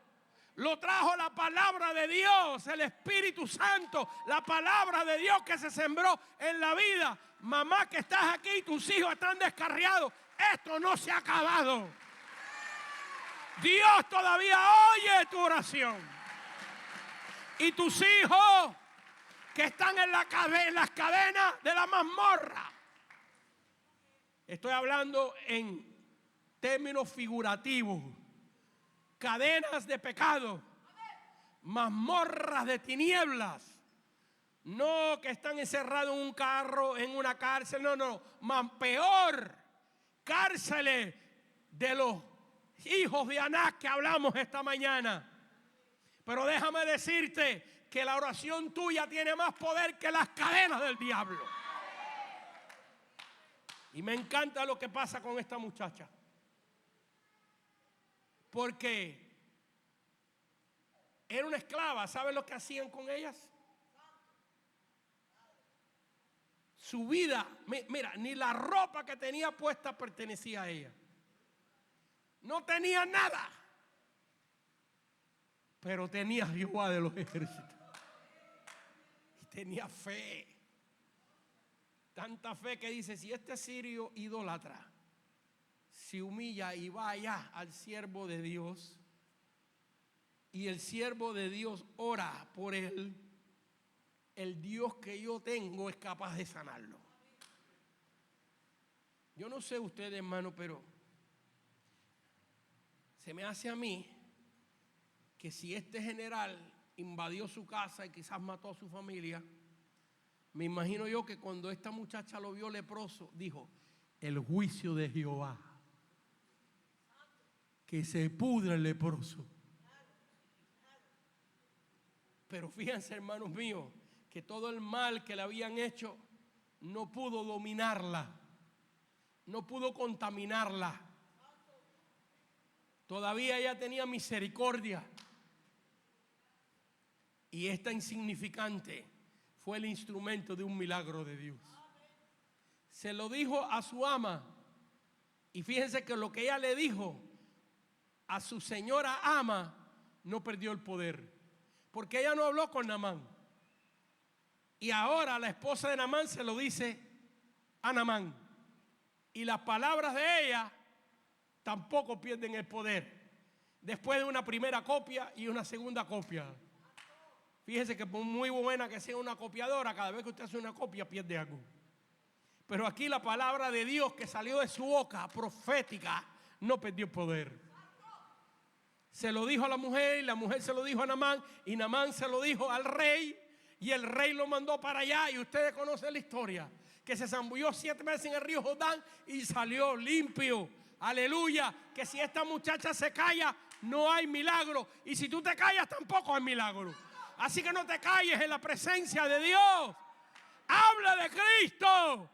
Lo trajo la palabra de Dios, el Espíritu Santo, la palabra de Dios que se sembró en la vida. Mamá que estás aquí, tus hijos están descarriados. Esto no se ha acabado. Dios todavía oye tu oración. Y tus hijos que están en las cadenas de la mazmorra. Estoy hablando en términos figurativos. Cadenas de pecado, mazmorras de tinieblas. No que están encerrados en un carro, en una cárcel, no, más peor, cárceles de los hijos de Anak que hablamos esta mañana. Pero déjame decirte que la oración tuya tiene más poder que las cadenas del diablo. Y me encanta lo que pasa con esta muchacha. Porque era una esclava. ¿Saben lo que hacían con ellas? Su vida, mira, ni la ropa que tenía puesta pertenecía a ella. No tenía nada. Pero tenía Jehová de los ejércitos. Y tenía fe. Tanta fe que dice: si este sirio idólatra se humilla y va allá al siervo de Dios, y el siervo de Dios ora por él, el Dios que yo tengo es capaz de sanarlo. Yo no sé ustedes, hermano, pero Se me hace a mí que si este general invadió su casa y quizás mató a su familia, me imagino yo que cuando esta muchacha lo vio leproso, dijo: el juicio de Jehová, que se pudra el leproso. Pero fíjense, hermanos míos, que todo el mal que le habían hecho no pudo dominarla, no pudo contaminarla. Todavía ella tenía misericordia. Y esta insignificante fue el instrumento de un milagro de Dios. Se lo dijo a su ama. Y fíjense que lo que ella le dijo a su señora ama no perdió el poder. Porque ella no habló con Naamán. Y ahora la esposa de Naamán se lo dice a Naamán. Y las palabras de ella tampoco pierden el poder. Después de una primera copia y una segunda copia. Fíjese que por muy buena que sea una copiadora, cada vez que usted hace una copia pierde algo. Pero aquí la palabra de Dios que salió de su boca, profética, no perdió poder. Se lo dijo a la mujer y la mujer se lo dijo a Naamán y Naamán se lo dijo al rey y el rey lo mandó para allá. Y ustedes conocen la historia, que se zambulló 7 veces en el río Jordán y salió limpio. Aleluya, que si esta muchacha se calla no hay milagro, y si tú te callas tampoco hay milagro. Así que no te calles en la presencia de Dios. Habla de Cristo.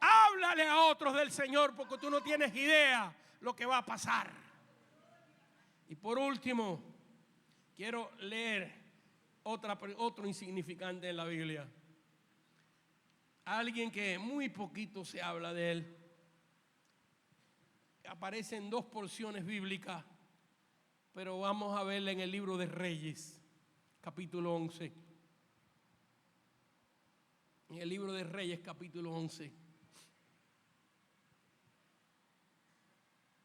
Háblale a otros del Señor, porque tú no tienes idea lo que va a pasar. Y por último, quiero leer otro insignificante en la Biblia. Alguien que muy poquito se habla de él. Aparece en 2 porciones bíblicas, pero vamos a verla en el libro de Reyes, capítulo 11. En el libro de Reyes, capítulo 11.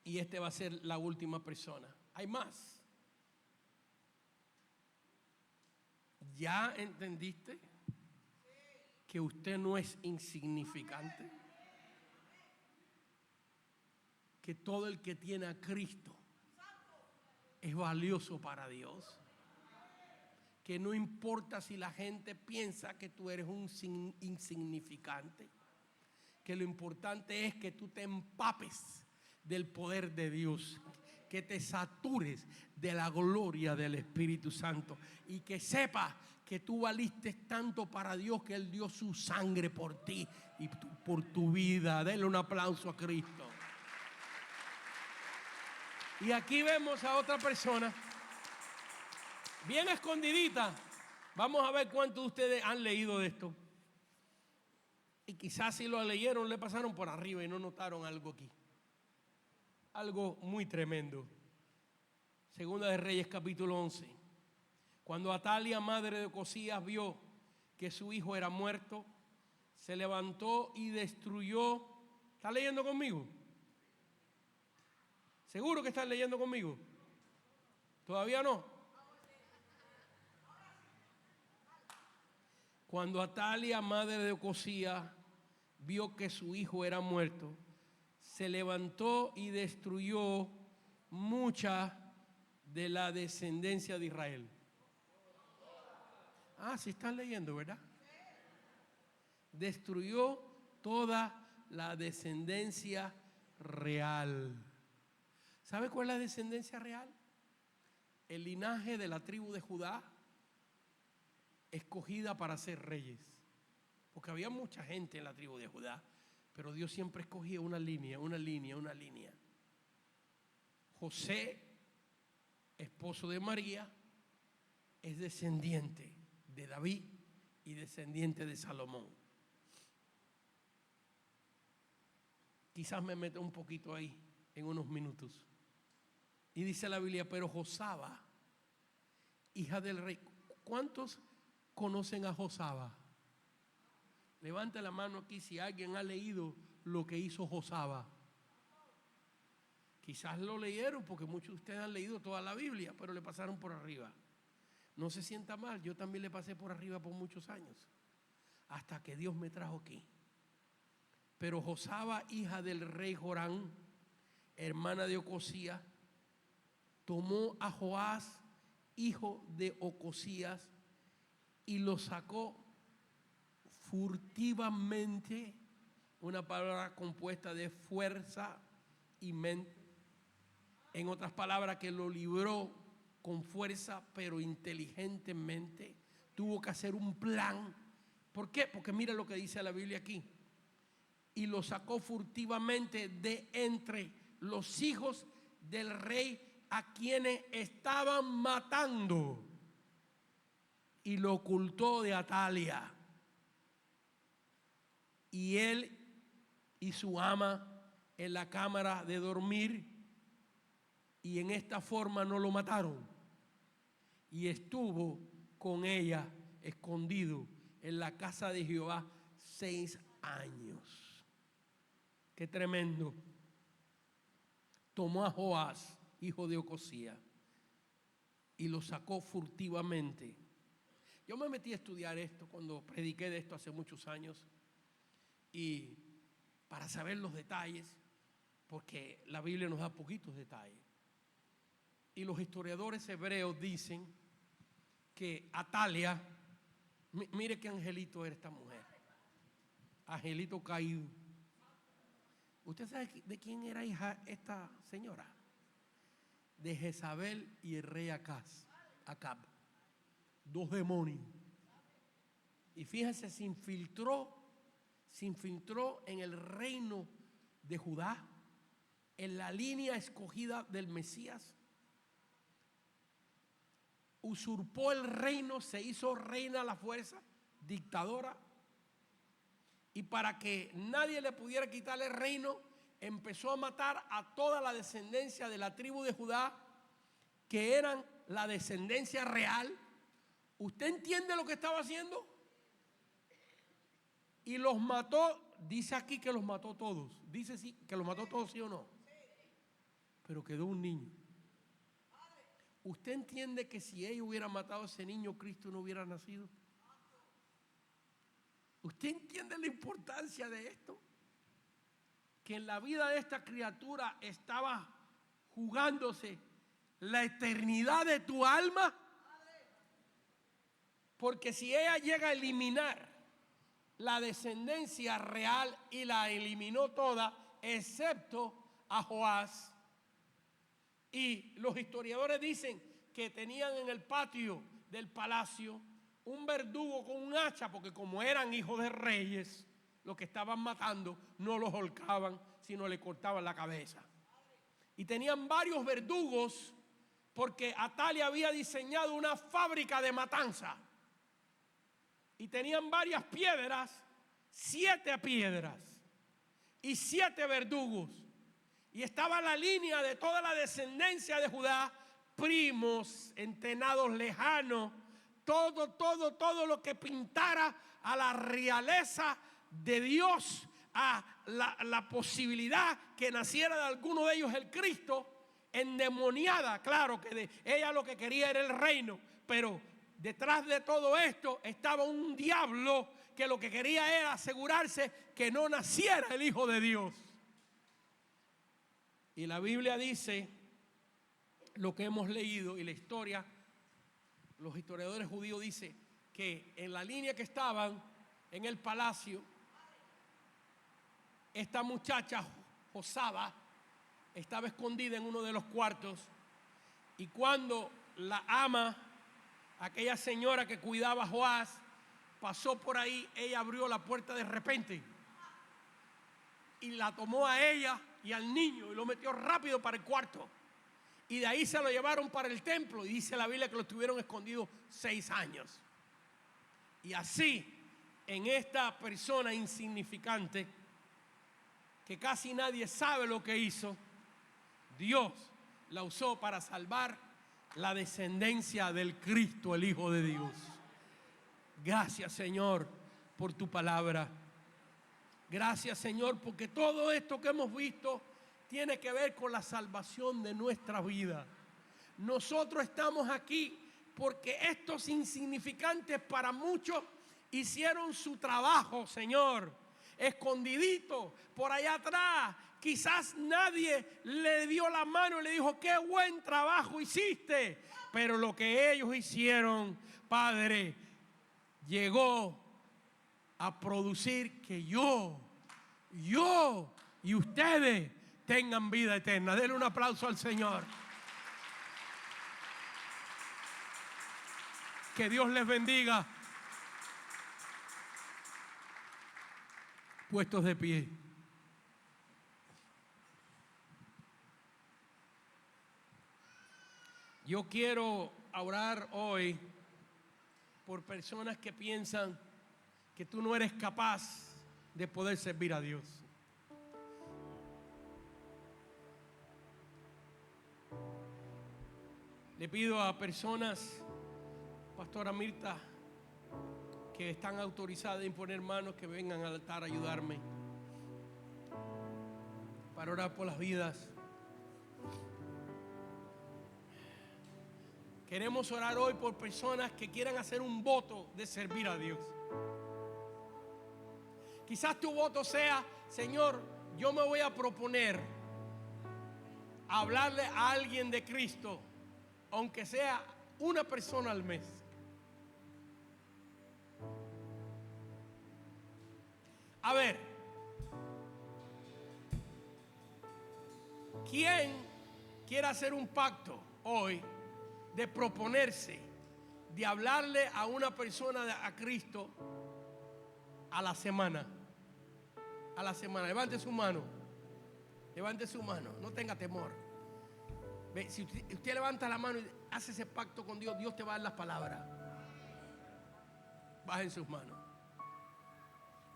Y este va a ser la última persona. Hay más. ¿Ya entendiste que usted no es insignificante? Que todo el que tiene a Cristo es valioso para Dios. Que no importa si la gente piensa que tú eres un insignificante. Que lo importante es que tú te empapes del poder de Dios, que te satures de la gloria del Espíritu Santo y que sepas que tú valiste tanto para Dios que Él dio su sangre por ti y por tu vida. Denle un aplauso a Cristo. Y aquí vemos a otra persona bien escondidita. Vamos a ver cuántos de ustedes han leído de esto. Y quizás si lo leyeron le pasaron por arriba y no notaron algo aquí. Algo muy tremendo. Segunda de Reyes, capítulo 11. Cuando Atalia, madre de Ocosías, vio que su hijo era muerto, se levantó y destruyó. ¿Está leyendo conmigo? ¿Seguro que están leyendo conmigo? ¿Todavía no? Cuando Atalia, madre de Ocosías, vio que su hijo era muerto, se levantó y destruyó mucha de la descendencia de Israel. Ah, sí están leyendo, ¿verdad? Destruyó toda la descendencia real. ¿Sabe cuál es la descendencia real? El linaje de la tribu de Judá, escogida para ser reyes. Porque había mucha gente en la tribu de Judá, pero Dios siempre escogía una línea. José, esposo de María, es descendiente de David y descendiente de Salomón. Quizás me meto un poquito ahí en unos minutos. Y dice la Biblia, pero Josaba, hija del rey. ¿Cuántos conocen a Josaba? Levante la mano aquí si alguien ha leído lo que hizo Josaba. Quizás lo leyeron porque muchos de ustedes han leído toda la Biblia, pero le pasaron por arriba. No se sienta mal, yo también le pasé por arriba por muchos años, hasta que Dios me trajo aquí. Pero Josaba, hija del rey Jorán, hermana de Ocosías, tomó a Joás, hijo de Ocosías, y lo sacó furtivamente, una palabra compuesta de fuerza y mente. En otras palabras, que lo libró con fuerza, pero inteligentemente. Tuvo que hacer un plan. ¿Por qué? Porque mira lo que dice la Biblia aquí. Y lo sacó furtivamente de entre los hijos del rey a quienes estaban matando, y lo ocultó de Atalia. Y él y su ama en la cámara de dormir, y en esta forma no lo mataron. Y estuvo con ella escondido en la casa de Jehová 6 años. Qué tremendo. Tomó a Joás, hijo de Ocosías, y lo sacó furtivamente. Yo me metí a estudiar esto cuando prediqué de esto hace muchos años, y para saber los detalles, porque la Biblia nos da poquitos detalles. Y los historiadores hebreos dicen que Atalia, mire qué angelito era esta mujer, angelito caído. ¿Usted sabe de quién era hija esta señora? De Jezabel y el rey Acab, 2 demonios. Y fíjense, se infiltró en el reino de Judá, en la línea escogida del Mesías. Usurpó el reino, se hizo reina a la fuerza, dictadora. Y para que nadie le pudiera quitar el reino, empezó a matar a toda la descendencia de la tribu de Judá, que eran la descendencia real. ¿Usted entiende lo que estaba haciendo? Y los mató, dice aquí que los mató todos. Dice sí, que los mató todos, ¿sí o no? Pero quedó un niño. ¿Usted entiende que si ella hubiera matado a ese niño, Cristo no hubiera nacido? ¿Usted entiende la importancia de esto? Que en la vida de esta criatura estaba jugándose la eternidad de tu alma. Porque si ella llega a eliminar la descendencia real, y la eliminó toda, excepto a Joás. Y los historiadores dicen que tenían en el patio del palacio un verdugo con un hacha, porque como eran hijos de reyes, los que estaban matando no los ahorcaban, sino le cortaban la cabeza. Y tenían varios verdugos, porque Atalia había diseñado una fábrica de matanza. Y tenían varias piedras, 7 piedras y 7 verdugos. Y estaba la línea de toda la descendencia de Judá, primos, entenados lejanos, todo lo que pintara a la realeza de Dios, a la posibilidad que naciera de alguno de ellos el Cristo, endemoniada. Claro que ella lo que quería era el reino, pero detrás de todo esto estaba un diablo que lo que quería era asegurarse que no naciera el Hijo de Dios. Y la Biblia dice lo que hemos leído, y la historia, los historiadores judíos dicen que en la línea que estaban en el palacio, esta muchacha Josaba estaba escondida en uno de los cuartos, y cuando la ama, aquella señora que cuidaba a Joás, pasó por ahí, ella abrió la puerta de repente y la tomó a ella y al niño y lo metió rápido para el cuarto, y de ahí se lo llevaron para el templo, y dice la Biblia que lo estuvieron escondido 6 años. Y así, en esta persona insignificante que casi nadie sabe lo que hizo, Dios la usó para salvar la descendencia del Cristo, el Hijo de Dios. Gracias, Señor, por tu palabra. Gracias, Señor, porque todo esto que hemos visto tiene que ver con la salvación de nuestra vida. Nosotros estamos aquí porque estos insignificantes para muchos hicieron su trabajo, Señor, escondidito por allá atrás, Quizás nadie le dio la mano y le dijo, qué buen trabajo hiciste. Pero lo que ellos hicieron, Padre, llegó a producir que yo y ustedes tengan vida eterna. Denle un aplauso al Señor. Que Dios les bendiga. Puestos de pie. Yo quiero orar hoy por personas que piensan que tú no eres capaz de poder servir a Dios. Le pido a personas, Pastora Mirta, que están autorizadas a imponer manos, que vengan al altar a ayudarme para orar por las vidas. Queremos orar hoy por personas que quieran hacer un voto de servir a Dios. Quizás tu voto sea, Señor, yo me voy a proponer hablarle a alguien de Cristo, aunque sea una persona al mes. A ver, ¿quién quiere hacer un pacto hoy de proponerse, de hablarle a una persona a Cristo a la semana? A la semana. Levante su mano. Levante su mano. No tenga temor. Ve, si usted levanta la mano y hace ese pacto con Dios, Dios te va a dar las palabras. Bajen sus manos.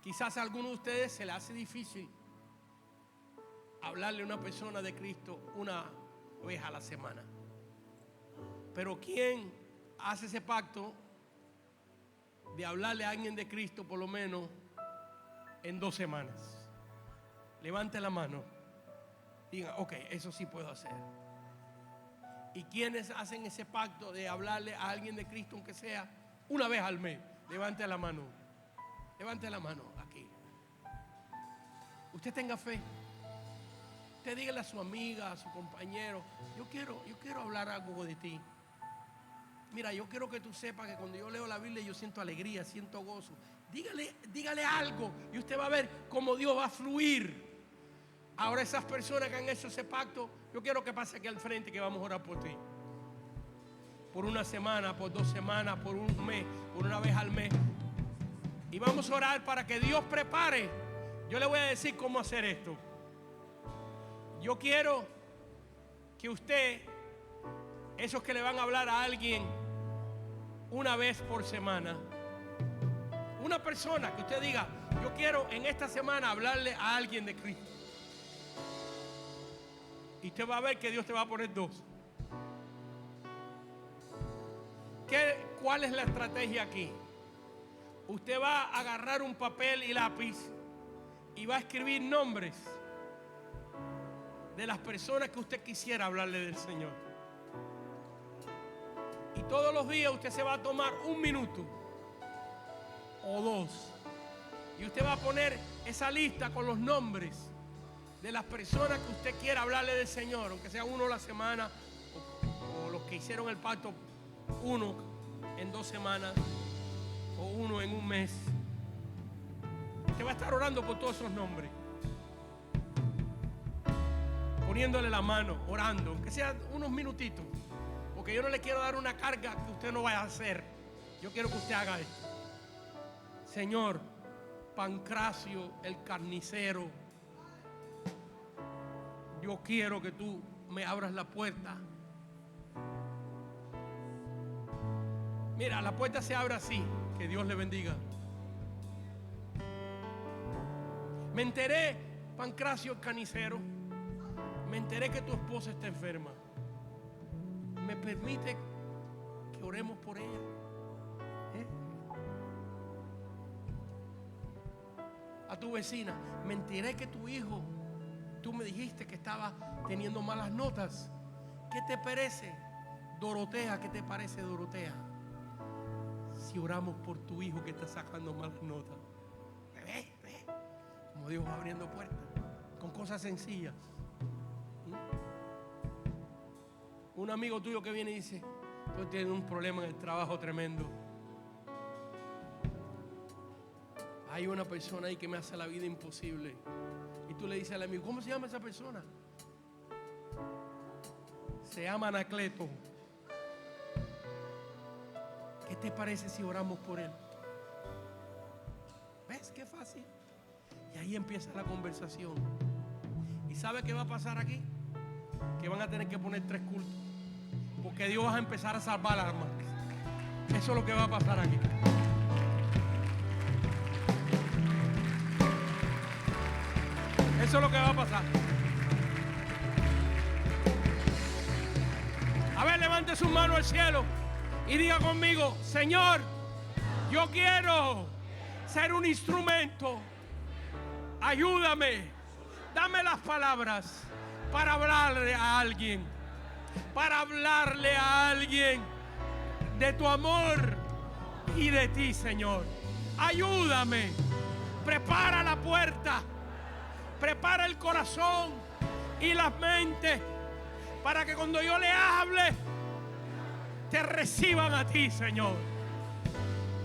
Quizás a alguno de ustedes se le hace difícil hablarle a una persona de Cristo una vez a la semana. Pero ¿quién hace ese pacto de hablarle a alguien de Cristo por lo menos en 2 semanas? Levante la mano. Diga, ok, eso sí puedo hacer. ¿Y quiénes hacen ese pacto de hablarle a alguien de Cristo, aunque sea una vez al mes? Levante la mano. Levante la mano aquí. Usted tenga fe. Usted dígale a su amiga, a su compañero, yo quiero hablar algo de ti. Mira, yo quiero que tú sepas que cuando yo leo la Biblia yo siento alegría, siento gozo. Dígale algo y usted va a ver cómo Dios va a fluir. Ahora esas personas que han hecho ese pacto, yo quiero que pase aquí al frente, que vamos a orar por ti. Por una semana, por 2 semanas, por un mes, por una vez al mes. Y vamos a orar para que Dios prepare. Yo le voy a decir cómo hacer esto. Yo quiero que usted, esos que le van a hablar a alguien una vez por semana, una persona que usted diga, yo quiero en esta semana hablarle a alguien de Cristo. Y usted va a ver que Dios te va a poner 2. ¿Cuál es la estrategia aquí? Usted va a agarrar un papel y lápiz y va a escribir nombres de las personas que usted quisiera hablarle del Señor. Y todos los días usted se va a tomar 1 minuto o 2 y usted va a poner esa lista con los nombres de las personas que usted quiera hablarle del Señor, aunque sea uno a la semana o los que hicieron el pacto, uno en 2 semanas o uno en un mes. Usted va a estar orando por todos esos nombres, poniéndole la mano, orando, aunque sea unos minutitos, porque yo no le quiero dar una carga que usted no vaya a hacer. Yo quiero que usted haga esto. Señor, Pancracio el carnicero, yo quiero que tú me abras la puerta. Mira, la puerta se abre así. Que Dios le bendiga. Me enteré, Pancracio el carnicero, me enteré que tu esposa está enferma. ¿Me permite que oremos por ella? A tu vecina, me enteré que tu hijo, tú me dijiste que estaba teniendo malas notas. ¿Qué te parece, Dorotea? ¿Qué te parece, Dorotea, si oramos por tu hijo que está sacando malas notas? Ve, como Dios va abriendo puertas. Son cosas sencillas. Un amigo tuyo que viene y dice: tú tienes un problema en el trabajo tremendo. Hay una persona ahí que me hace la vida imposible. Y tú le dices al amigo: ¿cómo se llama esa persona? Se llama Anacleto. ¿Qué te parece si oramos por él? ¿Ves qué fácil? Y ahí empieza la conversación. ¿Y sabe qué va a pasar aquí? Que van a tener que poner 3 cultos, porque Dios va a empezar a salvar almas. Eso es lo que va a pasar aquí. Eso es lo que va a pasar. A ver, levante sus manos al cielo y diga conmigo: Señor, yo quiero ser un instrumento. Ayúdame. Dame las palabras para hablarle a alguien. Para hablarle a alguien de tu amor y de ti, Señor. Ayúdame. Prepara la puerta. Prepara el corazón y las mentes para que cuando yo le hable te reciban a ti, Señor.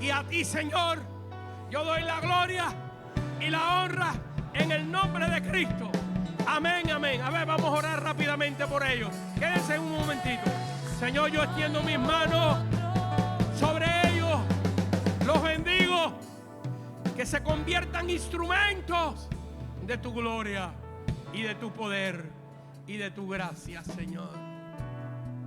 Y a ti, Señor, yo doy la gloria y la honra en el nombre de Cristo. Amén, amén. A ver, vamos a orar rápidamente por ellos. Quédense un momentito. Señor, yo extiendo mis manos sobre ellos. Los bendigo. Que se conviertan instrumentos de tu gloria y de tu poder y de tu gracia, Señor.